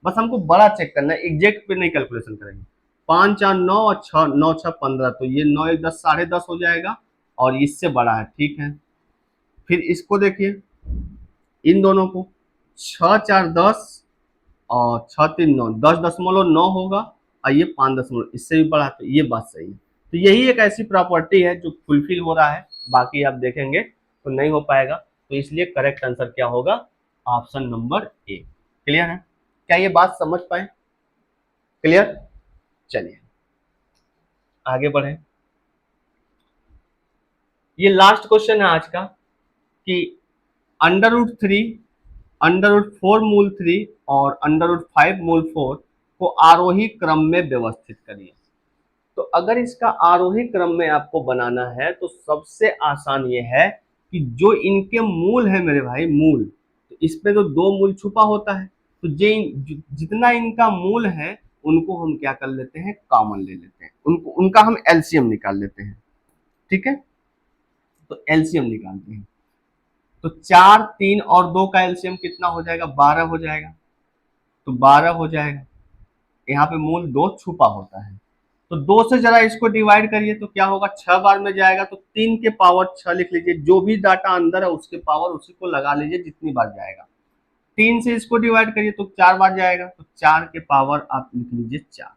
बस हमको बड़ा चेक करना है, एग्जैक्ट पे नहीं कैलकुलेशन करेंगे। 5 4 9 और 6 9 6 15, तो ये 9 1 10 10.5 हो जाएगा और इससे बड़ा है। ठीक है, फिर इसको देखिए इन दोनों को, 6 4 10 और 6 3 9, 10.9 होगा और ये 5 इससे भी बड़ा, तो ये बात सही है। तो यही एक ऐसी प्रॉपर्टी है जो फुलफिल हो रहा है, बाकी आप देखेंगे तो नहीं हो पाएगा, तो इसलिए करेक्ट आंसर क्या होगा, ऑप्शन नंबर ए। क्लियर है? क्या ये बात समझ पाए? क्लियर? चलिए आगे बढ़े। ये लास्ट क्वेश्चन है आज का कि √3, √4 मूल 3 और √5 मूल 4 को आरोही क्रम में व्यवस्थित करिए। तो अगर इसका आरोही क्रम में आपको बनाना है तो सबसे आसान ये है कि जो इनके मूल है मेरे भाई, मूल, तो इसमें तो 2 मूल छुपा होता है, तो जितना इनका मूल है उनको हम क्या कर लेते हैं, कॉमन ले लेते हैं, उनको उनका हम एलसीएम निकाल लेते हैं। ठीक है, तो एलसीएम निकालते हैं, तो 4 3 और 2 का एलसीएम कितना हो जाएगा, 12 हो जाएगा, तो 12 हो जाएगा, यहाँ पे मूल 2 छुपा होता है, तो 2 से जरा इसको डिवाइड करिए तो क्या होगा, 6 बार में जाएगा, तो 3 के पावर 6 लिख लीजिए, जो भी डाटा अंदर है उसके पावर उसी को लगा लीजिए जितनी बार जाएगा। 3 से इसको डिवाइड करिए तो 4 बार जाएगा, तो 4 के पावर आप लिख लीजिए 4।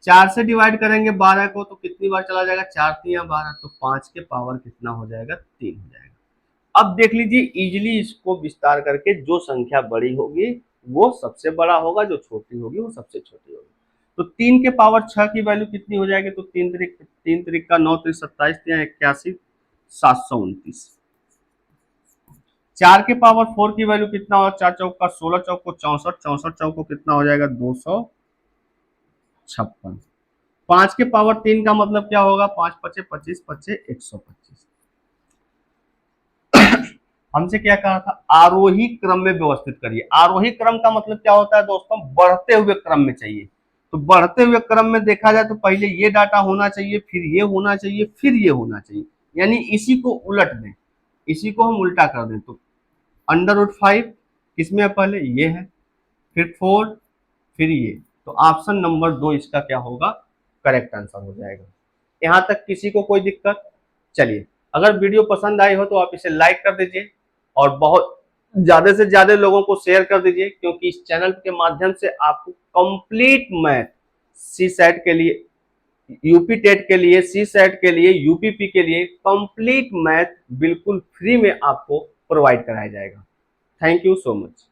4 से डिवाइड करेंगे 12 को तो कितनी बार चला जाएगा, 4 3 12, तो 5 के पावर कितना हो जाएगा, 3 हो जाएगा। अब देख लीजिए इजिली इसको विस्तार करके, जो संख्या बड़ी होगी वो सबसे बड़ा होगा, जो छोटी होगी वो सबसे छोटी होगी। तो 3 के पावर 6 की वैल्यू कितनी हो जाएगी, तो 3 त्रिक का 9 त्रिक 27, 81, 729। 4 के पावर 4 की वैल्यू कितना होगा, 4 चौक का 16, चौक को 64, 64 चौक को कितना हो जाएगा, 256। 5 के पावर 3 का मतलब क्या होगा, 5 पचे 25, पचे 125। हमसे क्या कहा था, आरोही क्रम में व्यवस्थित करिए। आरोही क्रम का मतलब क्या होता है दोस्तों, बढ़ते हुए क्रम में चाहिए। तो बढ़ते हुए क्रम में देखा जाए तो पहले ये डाटा होना चाहिए, फिर ये होना चाहिए, फिर ये होना चाहिए, यानी इसी को उलट दें, इसी को हम उल्टा कर दें। तो √5 किसमें है, पहले ये है, फिर 4, फिर ये, तो ऑप्शन नंबर 2 इसका क्या होगा, करेक्ट आंसर हो जाएगा। यहां तक किसी को कोई दिक्कत? चलिए अगर वीडियो पसंद आई हो तो आप इसे लाइक कर दीजिए और बहुत ज्यादा से ज्यादा लोगों को शेयर कर दीजिए, क्योंकि इस चैनल के माध्यम से आपको कंप्लीट मैथ, सी सेट के लिए, यूपी टेट के लिए, सी सेट के लिए, यूपीपी के लिए कंप्लीट मैथ बिल्कुल फ्री में आपको प्रोवाइड कराया जाएगा। Thank you so much.